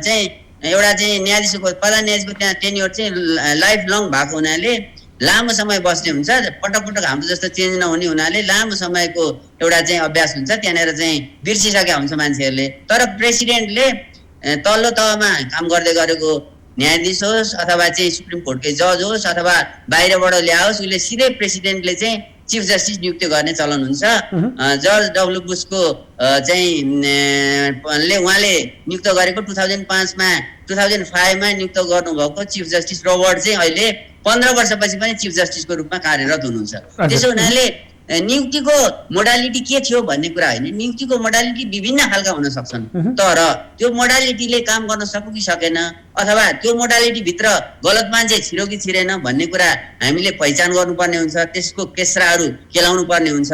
चाहिँ एउटा चाहिँ न्यायाधीशको प्रधान न्यायाधीशको त्यहाँ टेन्योर चाहिँ लाइफ लङ भएको हुनाले लामो समय बस्ने हुन्छ, पटक पटक हाम्रो जस्तो चेन्ज नहुने हुनाले लामो समयको एउटा चाहिँ अभ्यास हुन्छ, त्यहाँनिर चाहिँ बिर्सिसकेका हुन्छ मान्छेहरूले। तर प्रेसिडेन्टले तल्लो तहमा काम गर्दै गरेको न्यायाधीश होस् अथवा चाहिँ सुप्रिम कोर्टकै जज होस् अथवा बाहिरबाट ल्याओस्, उसले सिधै प्रेसिडेन्टले चाहिँ चिफ जस्टिस नियुक्ति गर्ने चलन हुन्छ। जर्ज डब्लु बुसको चाहिँ उहाँले नियुक्त गरेको 2005 मा नियुक्त गर्नुभएको चिफ जस्टिस रोबर्ट चाहिँ अहिले 15 वर्षपछि पनि चिफ जस्टिसको रूपमा कार्यरत हुनुहुन्छ। त्यसो हुनाले नियुक्तिको मोडालिटी के थियो भन्ने कुरा होइन, नियुक्तिको मोडालिटी विभिन्न खालका हुन सक्छन्, तर त्यो मोडालिटीले काम गर्न सक्यो कि सकेन अथवा त्यो मोडालिटीभित्र गलत मान्छे छिरो कि छिरेन भन्ने कुरा हामीले पहिचान गर्नुपर्ने हुन्छ, त्यसको केस्राहरू केलाउनु पर्ने हुन्छ।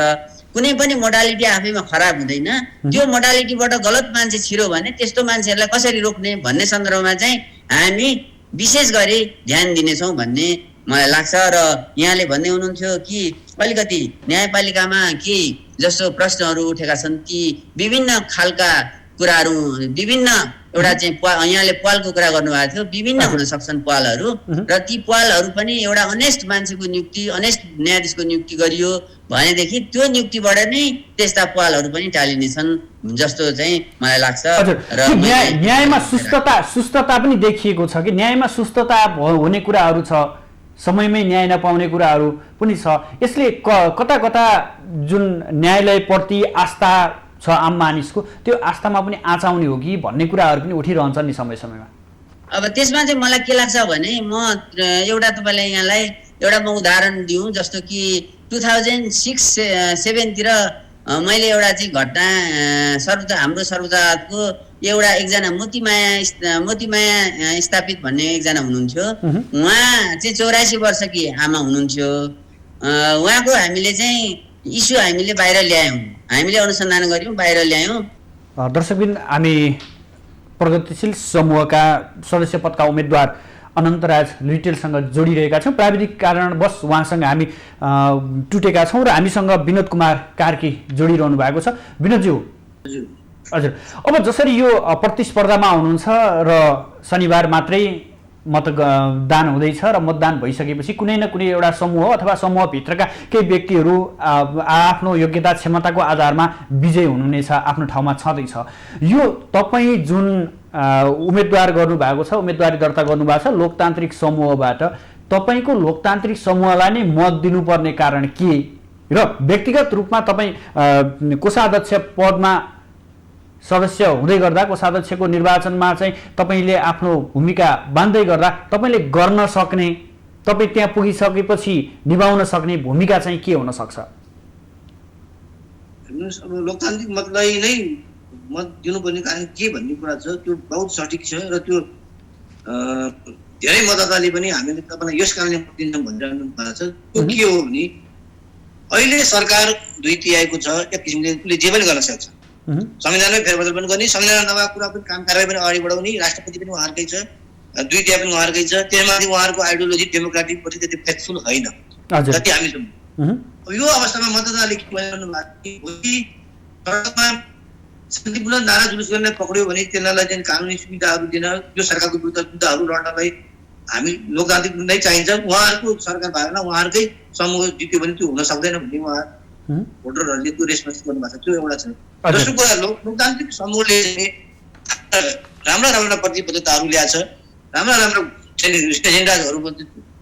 कुनै पनि मोडालिटी आफैमा खराब हुँदैन, त्यो मोडालिटीबाट गलत मान्छे छिरो भने त्यस्तो मान्छेहरूलाई कसरी रोक्ने भन्ने सन्दर्भमा चाहिँ हामी विशेष गरी ध्यान दिनेछौँ भन्ने मलाई लाग्छ। र यहाँले भन्दै हुनुहुन्थ्यो कि अलिकति न्यायपालिकामा के जस्तो प्रश्नहरू उठेका छन्, ती विभिन्न खालका कुराहरू विभिन्न एउटा चाहिँ यहाँले पालको कुरा गर्नुभएको थियो, विभिन्न हुन सक्छन् पालहरू र ती पालहरू पनि एउटा अनेस्ट मान्छेको नियुक्ति अनेस्ट न्यायाधीशको नियुक्ति गरियो भनेदेखि त्यो नियुक्तिबाट नै त्यस्ता पालहरू पनि टालिनेछन् जस्तो चाहिँ मलाई लाग्छ। र न्यायमा सुस्तता पनि देखिएको छ कि न्यायमा सुस्तता हुने कुराहरू छ, समयमै न्याय नपाउने कुराहरू पनि छ। यसले कता कता जुन न्यायालयप्रति आस्था छ आम मानिसको त्यो आस्थामा पनि आँचाउने हो कि भन्ने कुराहरू पनि उठिरहन्छन् नि समय समयमा। अब त्यसमा चाहिँ मलाई के लाग्छ भने म एउटा तपाईँलाई यहाँलाई एउटा म उदाहरण दिउँ। जस्तो कि 2006-07 तिर मैले एउटा चाहिँ घटना हाम्रो सर्वोच्च अदालतको एकजना मोतीमाया स्थापित भन्ने एकजना हुनुहुन्थ्यो। उहाँ चाहिँ 84 वर्षकी आमा हुनुहुन्थ्यो। उहाँको हामीले चाहिँ इस्यु हामीले बाहिर ल्यायौँ, हामीले अनुसन्धान गऱ्यौँ, बाहिर ल्यायौँ। दर्शकबिन हामी प्रगतिशील समूहका सदस्य पदका उम्मेदवार अनन्तराज लुइटेलसँग जोडिरहेका छौँ। प्राविधिक कारणवश उहाँसँग हामी टुटेका छौँ र हामीसँग विनोद कुमार कार्की जोडिरहनु भएको छ। विनोदज्यू हजुर, अब जसरी यो प्रतिस्पर्धामा हुनुहुन्छ र शनिबार मात्रै मतदान हुँदैछ र मतदान भइसकेपछि कुनै न कुनै एउटा समूह अथवा समूहभित्रका केही व्यक्तिहरू आफ्नो योग्यता क्षमताको आधारमा विजय हुनुहुनेछ, आफ्नो ठाउँमा छँदैछ। यो तपाईँ जुन उम्मेदवार गर्नुभएको छ, उम्मेदवारी दर्ता गर्नुभएको छ लोकतान्त्रिक समूहबाट, तपाईँको लोकतान्त्रिक समूहलाई नै मत दिनुपर्ने कारण के र व्यक्तिगत रूपमा तपाईँ कोषाध्यक्ष पदमा सदस्य हुँदै गर्दा कोषाध्यक्षको निर्वाचनमा चाहिँ तपाईँले आफ्नो भूमिका बाँध्दै गर्दा तपाईँले गर्न सक्ने, तपाईँ त्यहाँ पुगिसकेपछि निभाउन सक्ने भूमिका चाहिँ के हुन सक्छ? हेर्नुहोस्, अब लोकतान्त्रिक मतलाई नै मत दिनुपर्ने कारण के भन्ने कुरा छ, त्यो बहुत सठिक छ र त्यो धेरै मतदाताले पनि हामीले तपाईँलाई यस कारणले मत दिन्छौँ भनिरहनु भएको छ। त्यो के हो भने अहिले सरकार 2/3 छ, एक किसिमले उसले जे पनि गर्न सक्छ, संविधानमै फेरबदल पनि गर्ने, संविधान नभएको कुरा पनि काम कारबाही पनि अगाडि बढाउने, राष्ट्रपति पनि उहाँहरूकै छ, 2/3 पनि उहाँहरूकै छ। त्यसमाथि उहाँहरूको आइडियोलोजी डेमोक्रेटिक प्रति त्यति फेथफुल होइन जति हामी छौँ। यो अवस्थामा मतदाताले के भनिरहनु भएको कि सडकमा शान्तिपूर्ण नारा जुलुस गर्ने पक्रियो भने त्यसलाई चाहिँ कानुनी सुविधाहरू दिन, यो सरकारको विरुद्ध मुद्दाहरू लड्नलाई हामी लोकतान्त्रिक नै चाहिन्छ। उहाँहरूको सरकार भएन, उहाँहरूकै समूह जित्यो भने त्यो हुन सक्दैन भन्ने उहाँ भोटरहरूले त्यो रेस्पोन्स गर्नुभएको छ। त्यो एउटा छ। दोस्रो कुरा लोकतान्त्रिक समूहले राम्रा राम्रा प्रतिबद्धताहरू ल्याएको छ, राम्रा राम्रा चाहिँ एजेन्डाहरू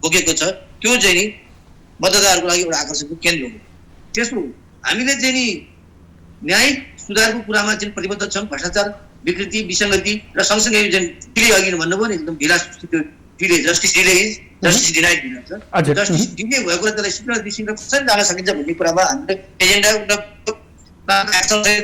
बोकेको छ। त्यो चाहिँ नि मतदाताहरूको लागि एउटा आकर्षणको केन्द्र हो। त्यसो हामीले चाहिँ नि न्यायिक सुधारको कुरामा चाहिँ प्रतिबद्ध छौँ। भ्रष्टाचार, विकृति, विसङ्गति र सँगसँगै चाहिँ डिले अघि भन्नुभयो नि एकदम ढिला delay, justice delay is justice denied भन्छ। जस्टिस डिले भएको कुरा त्यसलाई शीघ्र दिशीघ्र कसरी जान सकिन्छ भन्ने कुरामा हामीले एजेन्डा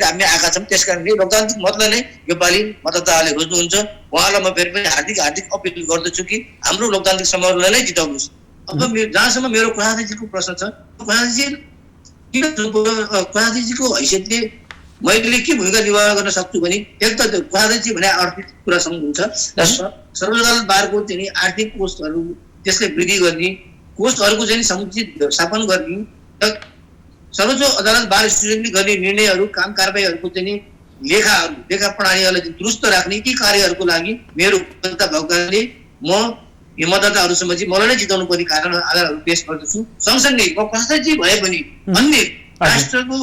हामी आएका छौँ। त्यस कारणले लोकतान्त्रिक मतलाई नै योपालि मतदाताले रोज्नुहुन्छ। उहाँलाई म फेरि पनि हार्दिक हार्दिक अपिल गर्दछु कि हाम्रो लोकतान्त्रिक समूहलाई नै जिताउनुहोस्। अब जहाँसम्म मेरो प्रधानजीको प्रश्न छ, प्रधानजीको हैसियतले मैले के भूमिका निर्वाह गर्न सक्छु भने एक त प्रधानजी भने आर्थिक कुरासँग हुन्छ र सर्वोच्च अदालत बारको चाहिँ आर्थिक कोषहरू त्यसले वृद्धि गर्ने, कोषहरूको चाहिँ समुचित व्यवस्थापन गर्ने र सर्वोच्च अदालत बार एसोसिएसनले गर्ने निर्णयहरू, काम कारबाहीहरूको चाहिँ लेखा प्रणालीहरूलाई दुरुस्त राख्ने यी कार्यहरूको लागि मेरो उपलब्धता भएको कारणले म यो मतदाताहरूसम्म चाहिँ मलाई नै जिताउनु पर्ने कारण आधारहरू पेश गर्दछु। सँगसँगै म प्रधानजी भए पनि अन्य राष्ट्रको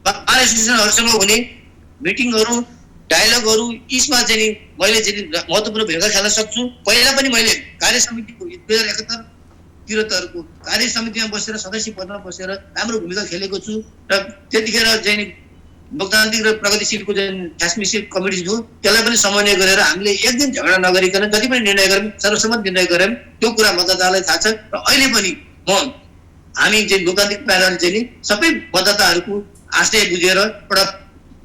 बार एसोसिएसनहरूसँग हुने मिटिङहरू, डायलगहरू यसमा चाहिँ मैले चाहिँ महत्त्वपूर्ण भूमिका खेल्न सक्छु। पहिला पनि मैले कार्य समितिको 2071-73 को कार्य समितिमा बसेर सदस्य पदमा बसेर राम्रो भूमिका खेलेको छु र त्यतिखेर चाहिँ लोकतान्त्रिक र प्रगतिशीलको जुन ट्रान्समिसन कमिटी थियो त्यसलाई पनि समन्वय गरेर हामीले एक दिन झगडा नगरिकन जति पनि निर्णय गऱ्यौँ, सर्वसम्मत निर्णय गऱ्यौँ। त्यो कुरा मतदातालाई थाहा छ र अहिले पनि हामी चाहिँ लोकतान्त्रिक पाराले चाहिँ सबै मतदाताहरूको आशय बुझेर एउटा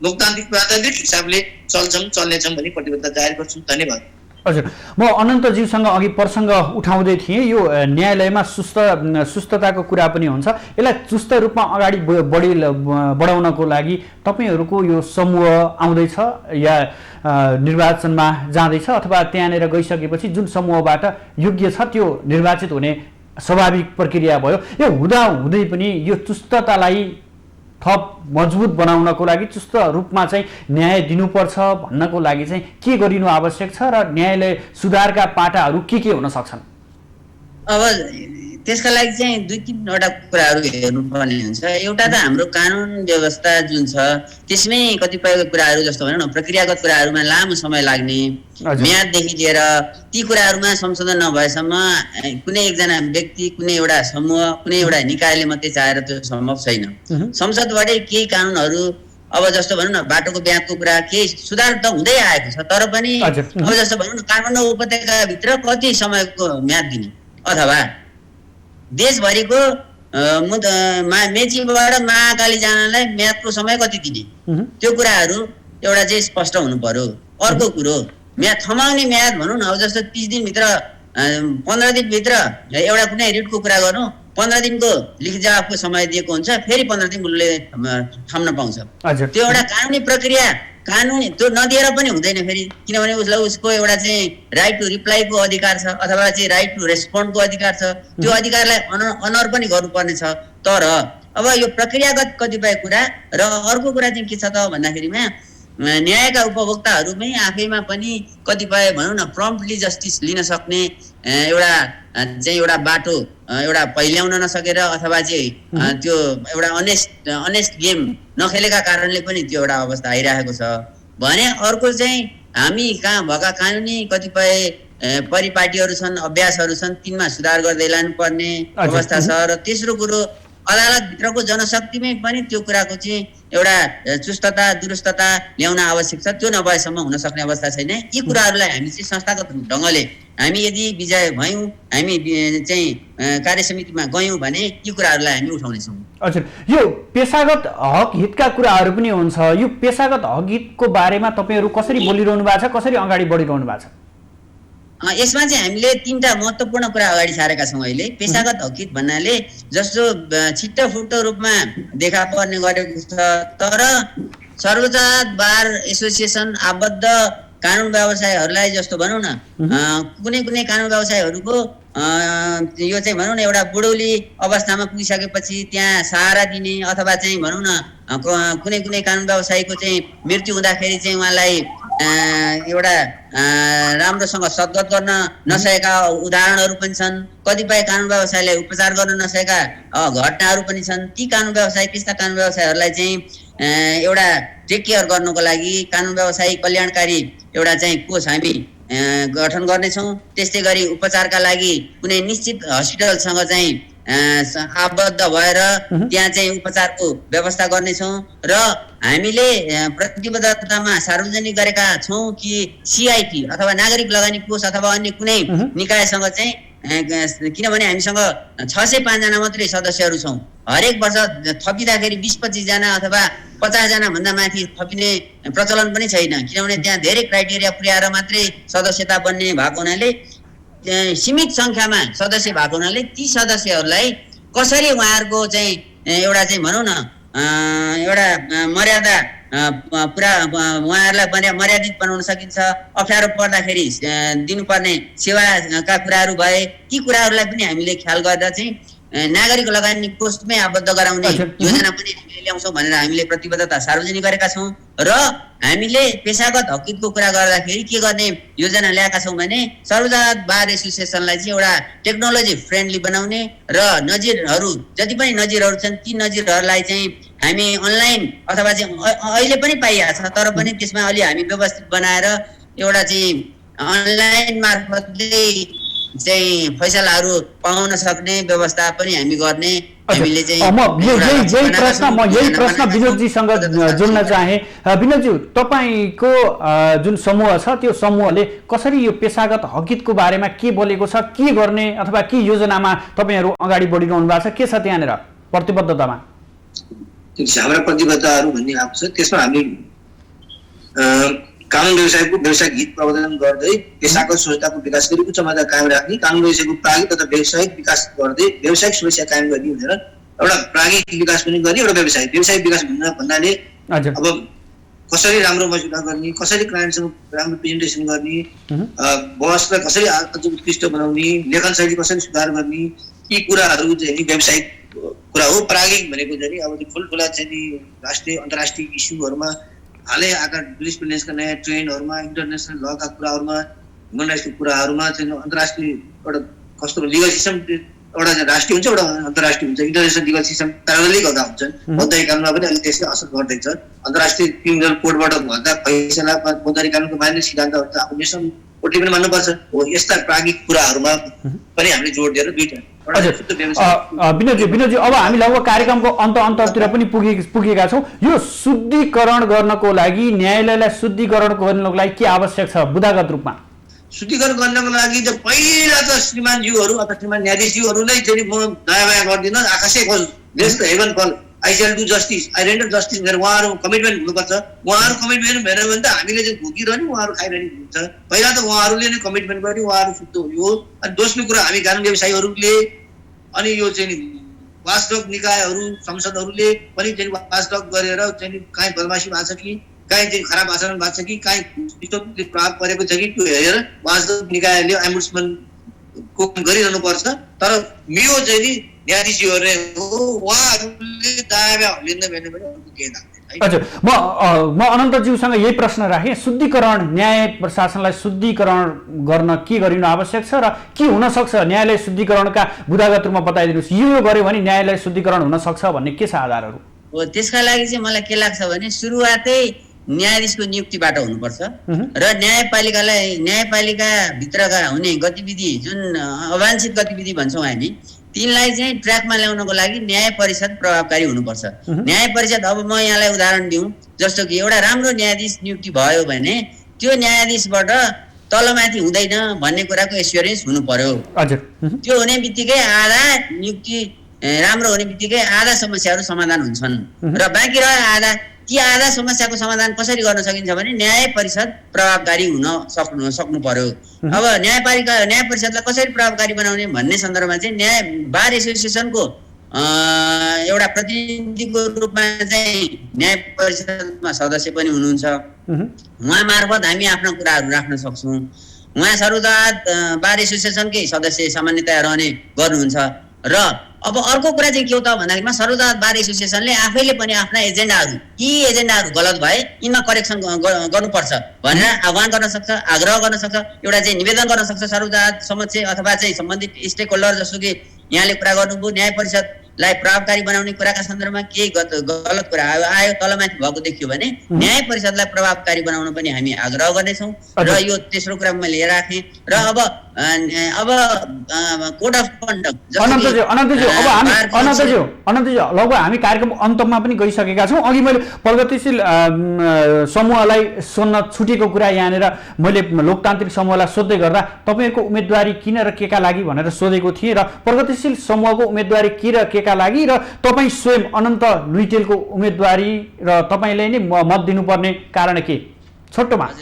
लोकतान्त्रिक प्राथमिक हिसाबले चल्नेछौँ भन्ने प्रतिबद्धता जाहेर गर्छु। धन्यवाद। हजुर, म अनन्तज्यूसँग अघि प्रसङ्ग उठाउँदै थिएँ। यो न्यायालयमा सुस्तताको कुरा पनि हुन्छ। यसलाई चुस्त रूपमा अगाडि बढाउनको लागि तपाईँहरूको यो समूह आउँदैछ या निर्वाचनमा जाँदैछ अथवा त्यहाँनिर गइसकेपछि जुन समूहबाट योग्य छ त्यो निर्वाचित हुने स्वाभाविक प्रक्रिया भयो। यो हुँदै पनि यो चुस्ततालाई थप मजबुत बनाउनको लागि, चुस्त रूपमा चाहिँ न्याय दिनुपर्छ भन्नको लागि चाहिँ के गरिनु आवश्यक छ र न्यायालय सुधारका पाटाहरू के हुन सक्छन्? अब त्यसका लागि चाहिँ 2-3वटा कुराहरू हेर्नुपर्ने हुन्छ। एउटा त हाम्रो कानुन व्यवस्था जुन छ त्यसमै कतिपय कुराहरू जस्तो भनौँ न प्रक्रियागत कुराहरूमा लामो समय लाग्ने, म्याददेखि लिएर ती कुराहरूमा संशोधन नभएसम्म कुनै एकजना व्यक्ति, कुनै एउटा समूह, कुनै एउटा निकायले मात्रै चाहेर त्यो सम्भव छैन। संसदबाटै केही कानुनहरू अब जस्तो भनौँ न बाटोको ब्याजको कुरा केही सुधार त हुँदै आएको छ, तर पनि अब जस्तो भनौँ न काठमाडौँ उपत्यकाभित्र कति समयको म्याद दिने अथवा देशभरिको मेचीबाट महाकाली जानलाई म्यादको समय कति दिने, त्यो कुराहरू एउटा चाहिँ स्पष्ट हुनु पर्यो। अर्को कुरो म्याद थमाउने म्याद भनौँ न अब जस्तो 30 दिनभित्र 15 दिनभित्र एउटा कुनै रिटको कुरा गर्नु, 15 दिनको लिखित जवाफको समय दिएको हुन्छ, फेरि 15 दिन उसले थम्न पाउँछ। त्यो एउटा कानुनी प्रक्रिया, कानुनी त्यो नदिएर पनि हुँदैन फेरि, किनभने उसलाई उसको एउटा चाहिँ राइट टु रिप्लाईको अधिकार छ अथवा चाहिँ राइट टु रेस्पोन्डको अधिकार छ। त्यो अधिकारलाई अनर पनि गर्नुपर्ने छ। तर अब यो प्रक्रियागत कतिपय कुरा र अर्को कुरा चाहिँ के छ त भन्दाखेरिमा न्यायका उपभोक्ताहरूमै आफैमा पनि कतिपय भनौँ न प्रम्प्टली जस्टिस लिन सक्ने एउटा बाटो एउटा पहिल्याउन नसकेर अथवा चाहिँ त्यो एउटा अनेस्ट गेम नखेलेका कारणले पनि त्यो एउटा अवस्था आइरहेको छ भने अर्को चाहिँ हामी कहाँ भएका कानुनी कतिपय परिपाटीहरू छन्, अभ्यासहरू छन्, तिनमा सुधार गर्दै लानुपर्ने अवस्था छ। र तेस्रो कुरो अदालतभित्रको जनशक्तिमै पनि त्यो कुराको चाहिँ एउटा चुस्तता दुरुस्तता ल्याउन आवश्यक छ। त्यो नभएसम्म हुन सक्ने अवस्था छैन। यी कुराहरूलाई हामी चाहिँ संस्थागत ढङ्गले हामी यदि विजय भयौँ, हामी चाहिँ कार्यसमितिमा गयौँ भने यी कुराहरूलाई हामी उठाउनेछौँ। हजुर, यो पेशागत हक हितका कुराहरू पनि हुन्छ। यो पेशागत हक हितको बारेमा तपाईँहरू कसरी बोलिरहनु भएको छ, कसरी अगाडि बढिरहनु भएको छ? यसमा चाहिँ हामीले 3टा महत्त्वपूर्ण कुरा अगाडि सारेका छौँ। अहिले पेशागत हकित भन्नाले जस्तो छिट्टो फुट्टो रूपमा देखा पर्ने गरेको छ, तर सर्वोच्च बार एसोसिएसन आबद्ध कानुन व्यवसायहरूलाई जस्तो भनौँ न, कुनै कुनै कानुन व्यवसायहरूको यो चाहिँ भनौँ न एउटा बुढौली अवस्थामा पुगिसकेपछि त्यहाँ सहारा दिने अथवा चाहिँ भनौँ न कुनै कुनै कानुन व्यवसायीको चाहिँ मृत्यु हुँदाखेरि चाहिँ उहाँलाई एउटा राम्रोसँग सद्गत गर्न नसकेका उदाहरणहरू पनि छन्। कतिपय कानुन व्यवसायलाई उपचार गर्न नसकेका घटनाहरू पनि छन्। ती कानुन व्यवसाय त्यस्ता कानुन व्यवसायहरूलाई चाहिँ एउटा टेक केयर गर्नको लागि कानुन व्यवसायी कल्याणकारी एउटा चाहिँ कोष हामी गठन गर्नेछौँ। त्यस्तै गरी उपचारका लागि कुनै निश्चित हस्पिटलसँग चाहिँ आबद्ध भएर त्यहाँ चाहिँ उपचारको व्यवस्था गर्नेछौँ र हामीले प्रतिबद्धतामा सार्वजनिक गरेका छौँ कि सिआइटी अथवा नागरिक लगानी कोष अथवा अन्य कुनै निकायसँग चाहिँ किनभने हामीसँग 605 जना मात्रै सदस्यहरू छौँ। हरेक वर्ष थपिँदाखेरि 20-25 जना अथवा 50 जना भन्दा माथि थपिने प्रचलन पनि छैन, किनभने त्यहाँ धेरै क्राइटेरिया पुर्याएर मात्रै सदस्यता बन्ने भएको हुनाले सीमित सङ्ख्यामा सदस्य भएको हुनाले ती सदस्यहरूलाई कसरी उहाँहरूको चाहिँ एउटा चाहिँ भनौँ न एउटा मर्यादा पुरा उहाँहरूलाई मर्यादित बनाउन सकिन्छ। अप्ठ्यारो पर्दाखेरि दिनुपर्ने सेवाका कुराहरू भए ती कुराहरूलाई पनि हामीले ख्याल गरेर चाहिँ नागरिक लगानी कोषमै आबद्ध गराउने योजना पनि हामीले ल्याउँछौँ भनेर हामीले प्रतिबद्धता सार्वजनिक गरेका छौँ। र हामीले पेशागत हकितको कुरा गर्दाखेरि के गर्ने योजना ल्याएका छौँ भने सर्वोच्च बार एसोसिएसनलाई चाहिँ एउटा टेक्नोलोजी फ्रेन्डली बनाउने र नजिरहरू जति पनि नजिरहरू छन् ती नजिरहरूलाई चाहिँ हामी अनलाइन अथवा चाहिँ अहिले पनि पाइएको छ, तर पनि त्यसमा अलि हामी व्यवस्थित बनाएर एउटा चाहिँ अनलाइन मार्फतले चाहिँ फैसलाहरू पाउन सक्ने व्यवस्था पनि हामी गर्ने हामीले चाहिँ यही प्रश्न विनोदजीसँग जोड्न चाहे। विनोदज्यू, तपाईँको जुन समूह छ त्यो समूहले कसरी यो पेशागत हकितको बारेमा के बोलेको छ, के गर्ने अथवा के योजनामा तपाईँहरू अगाडि बढिरहनु भएको छ, के छ त्यहाँनिर प्रतिबद्धतामा? हाम्रा प्रतिबद्धताहरू भन्ने आएको छ, त्यसमा हामी कानुन व्यवसायको व्यावसायिक हित प्रवर्धन गर्दै पेशागत सुरक्षाको विकास गरी उच्च मात्रा कायम राख्ने, कानुन व्यवसायको प्रागिक तथा व्यावसायिक विकास गर्दै व्यावसायिक सुरक्षा कायम गर्ने भनेर एउटा प्रागिक विकास पनि गर्ने, एउटा व्यावसायिक विकास भन्नाले अब कसरी राम्रो मजुरा गर्ने, कसरी क्लाइन्टसँग राम्रो प्रेजेन्टेसन गर्ने, बसलाई कसरी अझ उत्कृष्ट बनाउने, लेखन शैली कसरी सुधार गर्ने, यी कुराहरू चाहिँ व्यावसायिक कुरा हो। प्रागिक भनेको चाहिँ अब ठुल्ठुला चाहिँ राष्ट्रिय अन्तर्राष्ट्रिय इस्युहरूमा हालै आएका जुरिस्प्रुडेन्सका नयाँ ट्रेन्डहरूमा, इन्टरनेसनल लका कुराहरूमा, ह्युमन राइट्सको कुराहरूमा चाहिँ अन्तर्राष्ट्रिय एउटा कस्तो लिगल सिस्टम एउटा राष्ट्रिय हुन्छ एउटा अन्तर्राष्ट्रिय हुन्छ। इन्टरनेसनल लिगल सिस्टम प्यारलली गर्दा हुन्छन्। फौजदारी कानुनमा पनि अहिले त्यसले असर गर्दैछ। अन्तर्राष्ट्रिय क्रिमिनल कोडबाट भन्दा फैसला फौजदारी कानुनको मान्ने सिद्धान्तहरू त अब नेसनल कोर्टले पनि मान्नुपर्छ। हो यस्ता प्रागिक कुराहरूमा पनि हामीले जोड दिएर दुईटा। विनोदजी, अब हामी लगभग कार्यक्रमको अन्ततिर पनि पुगेका छौँ। यो शुद्धिकरण गर्नको लागि न्यायालयलाई शुद्धिकरण गर्नको लागि के आवश्यक छ बुदागत रूपमा? शुद्धिकरण गर्नको लागि त पहिला त श्रीमानज्यूहरू अथवा श्रीमान न्यायाधीशज्यूहरूलाई चाहिँ म दया माया गर्दिनँ, आकाशै खोज देश heaven fall, I shall do justice, I render justice भनेर उहाँहरू कमिटमेन्ट हुनुपर्छ। उहाँहरू कमिटमेन्ट भएन भने त हामीले चाहिँ भोगिरहने उहाँहरू खाइरहने हुन्छ। पहिला त उहाँहरूले नै कमिटमेन्ट गरे, उहाँहरू शुद्ध हुने हो। अनि दोस्रो कुरा हामी कानुन व्यवसायीहरूले अनि यो चाहिँ वाचडग निकायहरू संसदहरूले पनि चाहिँ वाचडग गरेर चाहिँ काहीँ बदमासी भएको छ कि काहीँ चाहिँ खराब आचरण भएको छ कि काहीँ त्यस्तो प्रभाव परेको छ कि त्यो हेरेर वाचडग निकायले एम्बुड्समेन्टको गरिरहनु पर्छ। तर मेरो चाहिँ नि न्यायाधीशहरूले हो उहाँहरूले दावा लिँदै भने केही लाग्दैन। हजुर, म अनन्तज्यूसँग यही प्रश्न राखेँ। शुद्धिकरण, न्याय प्रशासनलाई शुद्धिकरण गर्न के गरिनु आवश्यक छ र के हुन सक्छ? न्यायालय शुद्धिकरणका बुदागत रूपमा बताइदिनुहोस्। यो गर्यो भने न्यायालय शुद्धिकरण हुन सक्छ भन्ने के छ आधारहरू? हो त्यसका लागि चाहिँ मलाई के लाग्छ भने सुरुवातै न्यायाधीशको नियुक्तिबाट हुनुपर्छ र न्यायपालिकाभित्रका हुने गतिविधि जुन अवांछित गतिविधि भन्छौँ हामी तिनलाई चाहिँ ट्र्याकमा ल्याउनको लागि न्याय परिषद प्रभावकारी हुनुपर्छ। न्याय परिषद, अब म यहाँलाई उदाहरण दिउँ, जस्तो कि एउटा राम्रो न्यायाधीश नियुक्ति भयो भने त्यो न्यायाधीशबाट तलमाथि हुँदैन भन्ने कुराको एस्योरेन्स हुनु पर्यो। त्यो हुने बित्तिकै आधा नियुक्ति राम्रो हुने बित्तिकै आधा समस्याहरू समाधान हुन्छन् र बाँकी रह्यो आधा ती आधा समस्याको समाधान कसरी गर्न सकिन्छ भने न्याय परिषद प्रभावकारी हुन सक्नु पर्यो। अब न्याय परिषदलाई कसरी प्रभावकारी बनाउने भन्ने सन्दर्भमा चाहिँ न्याय बार एसोसिएसनको एउटा प्रतिनिधिको रूपमा चाहिँ न्याय परिषदमा सदस्य पनि हुनुहुन्छ। उहाँ मार्फत हामी आफ्ना कुराहरू राख्न सक्छौँ। उहाँ सर्वोदय बार एसोसिएसनकै सदस्य सामान्यतया रहने गर्नुहुन्छ। र अब अर्को कुरा चाहिँ के हो त भन्दाखेरिमा सर्वोदय बार एसोसिएसनले आफैले पनि आफ्ना एजेन्डाहरू एजेन्डाहरू गलत भए यिनमा करेक्सन गर्नुपर्छ भनेर आह्वान गर्न सक्छ, आग्रह गर्न सक्छ, एउटा चाहिँ निवेदन गर्न सक्छ सर्वोदय समक्ष अथवा चाहिँ सम्बन्धित स्टेक होल्डर जस्तो कि यहाँले कुरा गर्नुभयो न्याय परिषदलाई प्रभावकारी बनाउने कुराका सन्दर्भमा केही गलत कुरा आयो तलमाथि भएको देखियो भने न्याय परिषदलाई प्रभावकारी बनाउन पनि हामी आग्रह गर्नेछौँ। र यो तेस्रो कुरा मैले लिएर राखेँ। र अब कोड अफ कन्डक्ट अनन्तजी लगभग हामी कार्यक्रम अन्तमा पनि गइसकेका छौँ। अघि मैले प्रगतिशील समूहलाई सोध्न छुटेको कुरा यहाँनिर मैले लोकतान्त्रिक समूहलाई सोध्दै गर्दा तपाईँहरूको उम्मेदवारी किन र केका लागि भनेर सोधेको थिएँ र प्रगतिशील समूहको उम्मेदवारी के र केका लागि र तपाईँ स्वयं अनन्त लुइटेलको उम्मेदवारी र तपाईँले नै मत दिनुपर्ने कारण के छोटोमा?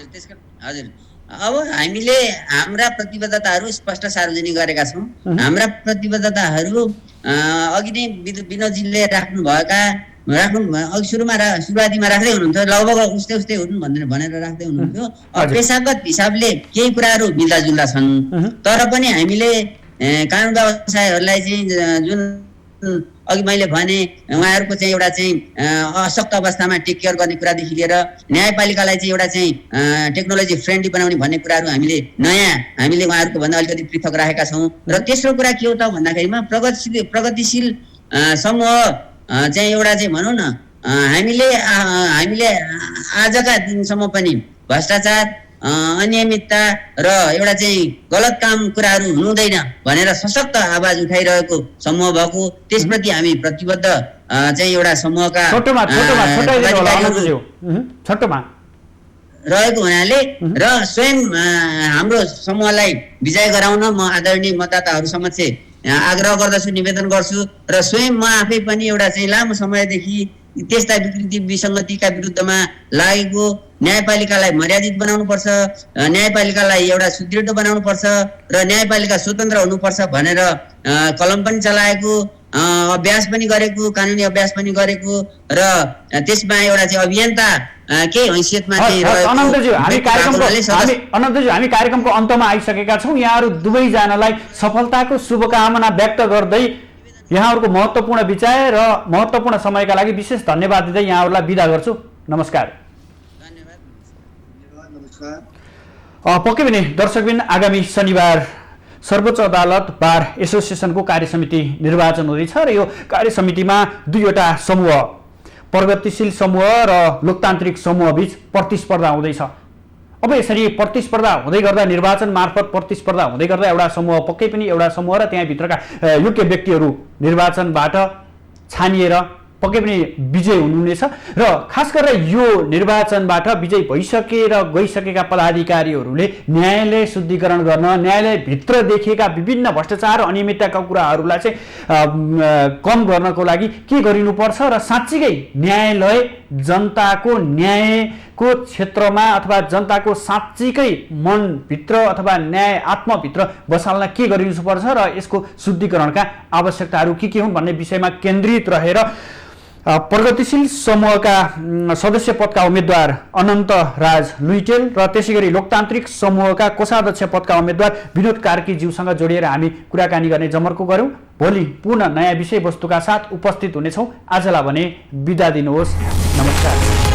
हजुर अब हामीले हाम्रा प्रतिबद्धताहरू स्पष्ट सार्वजनिक गरेका छौँ। हाम्रा प्रतिबद्धताहरू अघि नै विनोदजीले अघि सुरुवातीमा राख्दै हुनुहुन्थ्यो, लगभग उस्तै हुन् भनेर राख्दै हुनुहुन्थ्यो। पेसागत हिसाबले केही कुराहरू मिल्दाजुल्दा छन्, तर पनि हामीले कानुन व्यवसायहरूलाई चाहिँ जुन अघि मैले भने उहाँहरूको चाहिँ एउटा चाहिँ अशक्त अवस्थामा टेक केयर गर्ने कुरादेखि लिएर न्यायपालिकालाई चाहिँ एउटा चाहिँ टेक्नोलोजी फ्रेन्डली बनाउने भन्ने कुराहरू हामीले उहाँहरूको भन्दा अलिकति पृथक राखेका छौँ। र तेस्रो कुरा के हो त भन्दाखेरिमा प्रगतिशील समूह चाहिँ एउटा चाहिँ भनौँ न हामीले आजका दिनसम्म पनि भ्रष्टाचार अनियमितता र एउटा चाहिँ गलत काम कुराहरू हुनुहुँदैन भनेर सशक्त आवाज उठाइरहेको समूह भएको त्यसप्रति हामी प्रतिबद्ध चाहिँ एउटा समूहका रहेको हुनाले र स्वयं हाम्रो समूहलाई विजय गराउन म आदरणीय मतदाताहरू समक्ष आग्रह गर्दछु, निवेदन गर्छु र स्वयं म आफै पनि एउटा चाहिँ लामो समयदेखि त्यस्ता विकृति विसङ्गतिका विरुद्धमा लागेको न्यायपालिकालाई मर्यादित बनाउनुपर्छ, न्यायपालिकालाई एउटा सुदृढ बनाउनुपर्छ र न्यायपालिका स्वतन्त्र हुनुपर्छ भनेर कलम पनि चलाएको, अभ्यास पनि गरेको, कानुनी अभ्यास पनि गरेको र त्यसमा एउटा चाहिँ अभियन्ता के हैसियतमा चाहिँ अनन्तजी हामी कार्यक्रमको अन्तमा आइसकेका छौँ। यहाँहरू दुवैजनालाई सफलताको शुभकामना व्यक्त गर्दै यहाँहरूको महत्त्वपूर्ण विचार र महत्त्वपूर्ण समयका लागि विशेष धन्यवाद दिँदै यहाँहरूलाई बिदा गर्छु। नमस्कार। पक्कै पनि दर्शकबिन आगामी शनिबार सर्वोच्च अदालत बार एसोसिएसनको कार्यसमिति निर्वाचन हुँदैछ र यो कार्यसमितिमा दुईवटा समूह प्रगतिशील समूह र लोकतान्त्रिक समूह बीच प्रतिस्पर्धा हुँदैछ। अब यसरी प्रतिस्पर्धा हुँदै गर्दा निर्वाचन मार्फत प्रतिस्पर्धा हुँदै गर्दा एउटा समूह पक्कै पनि एउटा समूह र त्यहाँभित्रका योग्य व्यक्तिहरू निर्वाचनबाट छानिएर पक्कै पनि विजय हुनुहुनेछ र खास गरेर यो निर्वाचनबाट विजय भइसकेर गइसकेका पदाधिकारीहरूले न्यायालय शुद्धिकरण गर्न न्यायालयभित्र देखिएका विभिन्न भ्रष्टाचार अनियमितताका कुराहरूलाई चाहिँ कम गर्नको लागि के गरिनुपर्छ र साँच्चीकै न्यायालय जनताको न्यायको क्षेत्रमा अथवा जनताको साँच्चीकै मनभित्र अथवा न्याय आत्मभित्र बसाल्न के गरिनुपर्छ र यसको शुद्धिकरणका आवश्यकताहरू के हुन् भन्ने विषयमा केन्द्रित रहेर प्रगतिशील समूहका सदस्य पदका उम्मेदवार अनन्त राज लुइटेल र त्यसैगरी लोकतान्त्रिक समूहका कोषाध्यक्ष पदका उम्मेदवार विनोद कार्कीज्यूसँग जोडिएर हामी कुराकानी गर्ने जमर्को गर्यौँ। भोलि पुनः नयाँ विषयवस्तुका साथ उपस्थित हुनेछौँ। आजलाई भने बिदा दिनुहोस्। नमस्कार।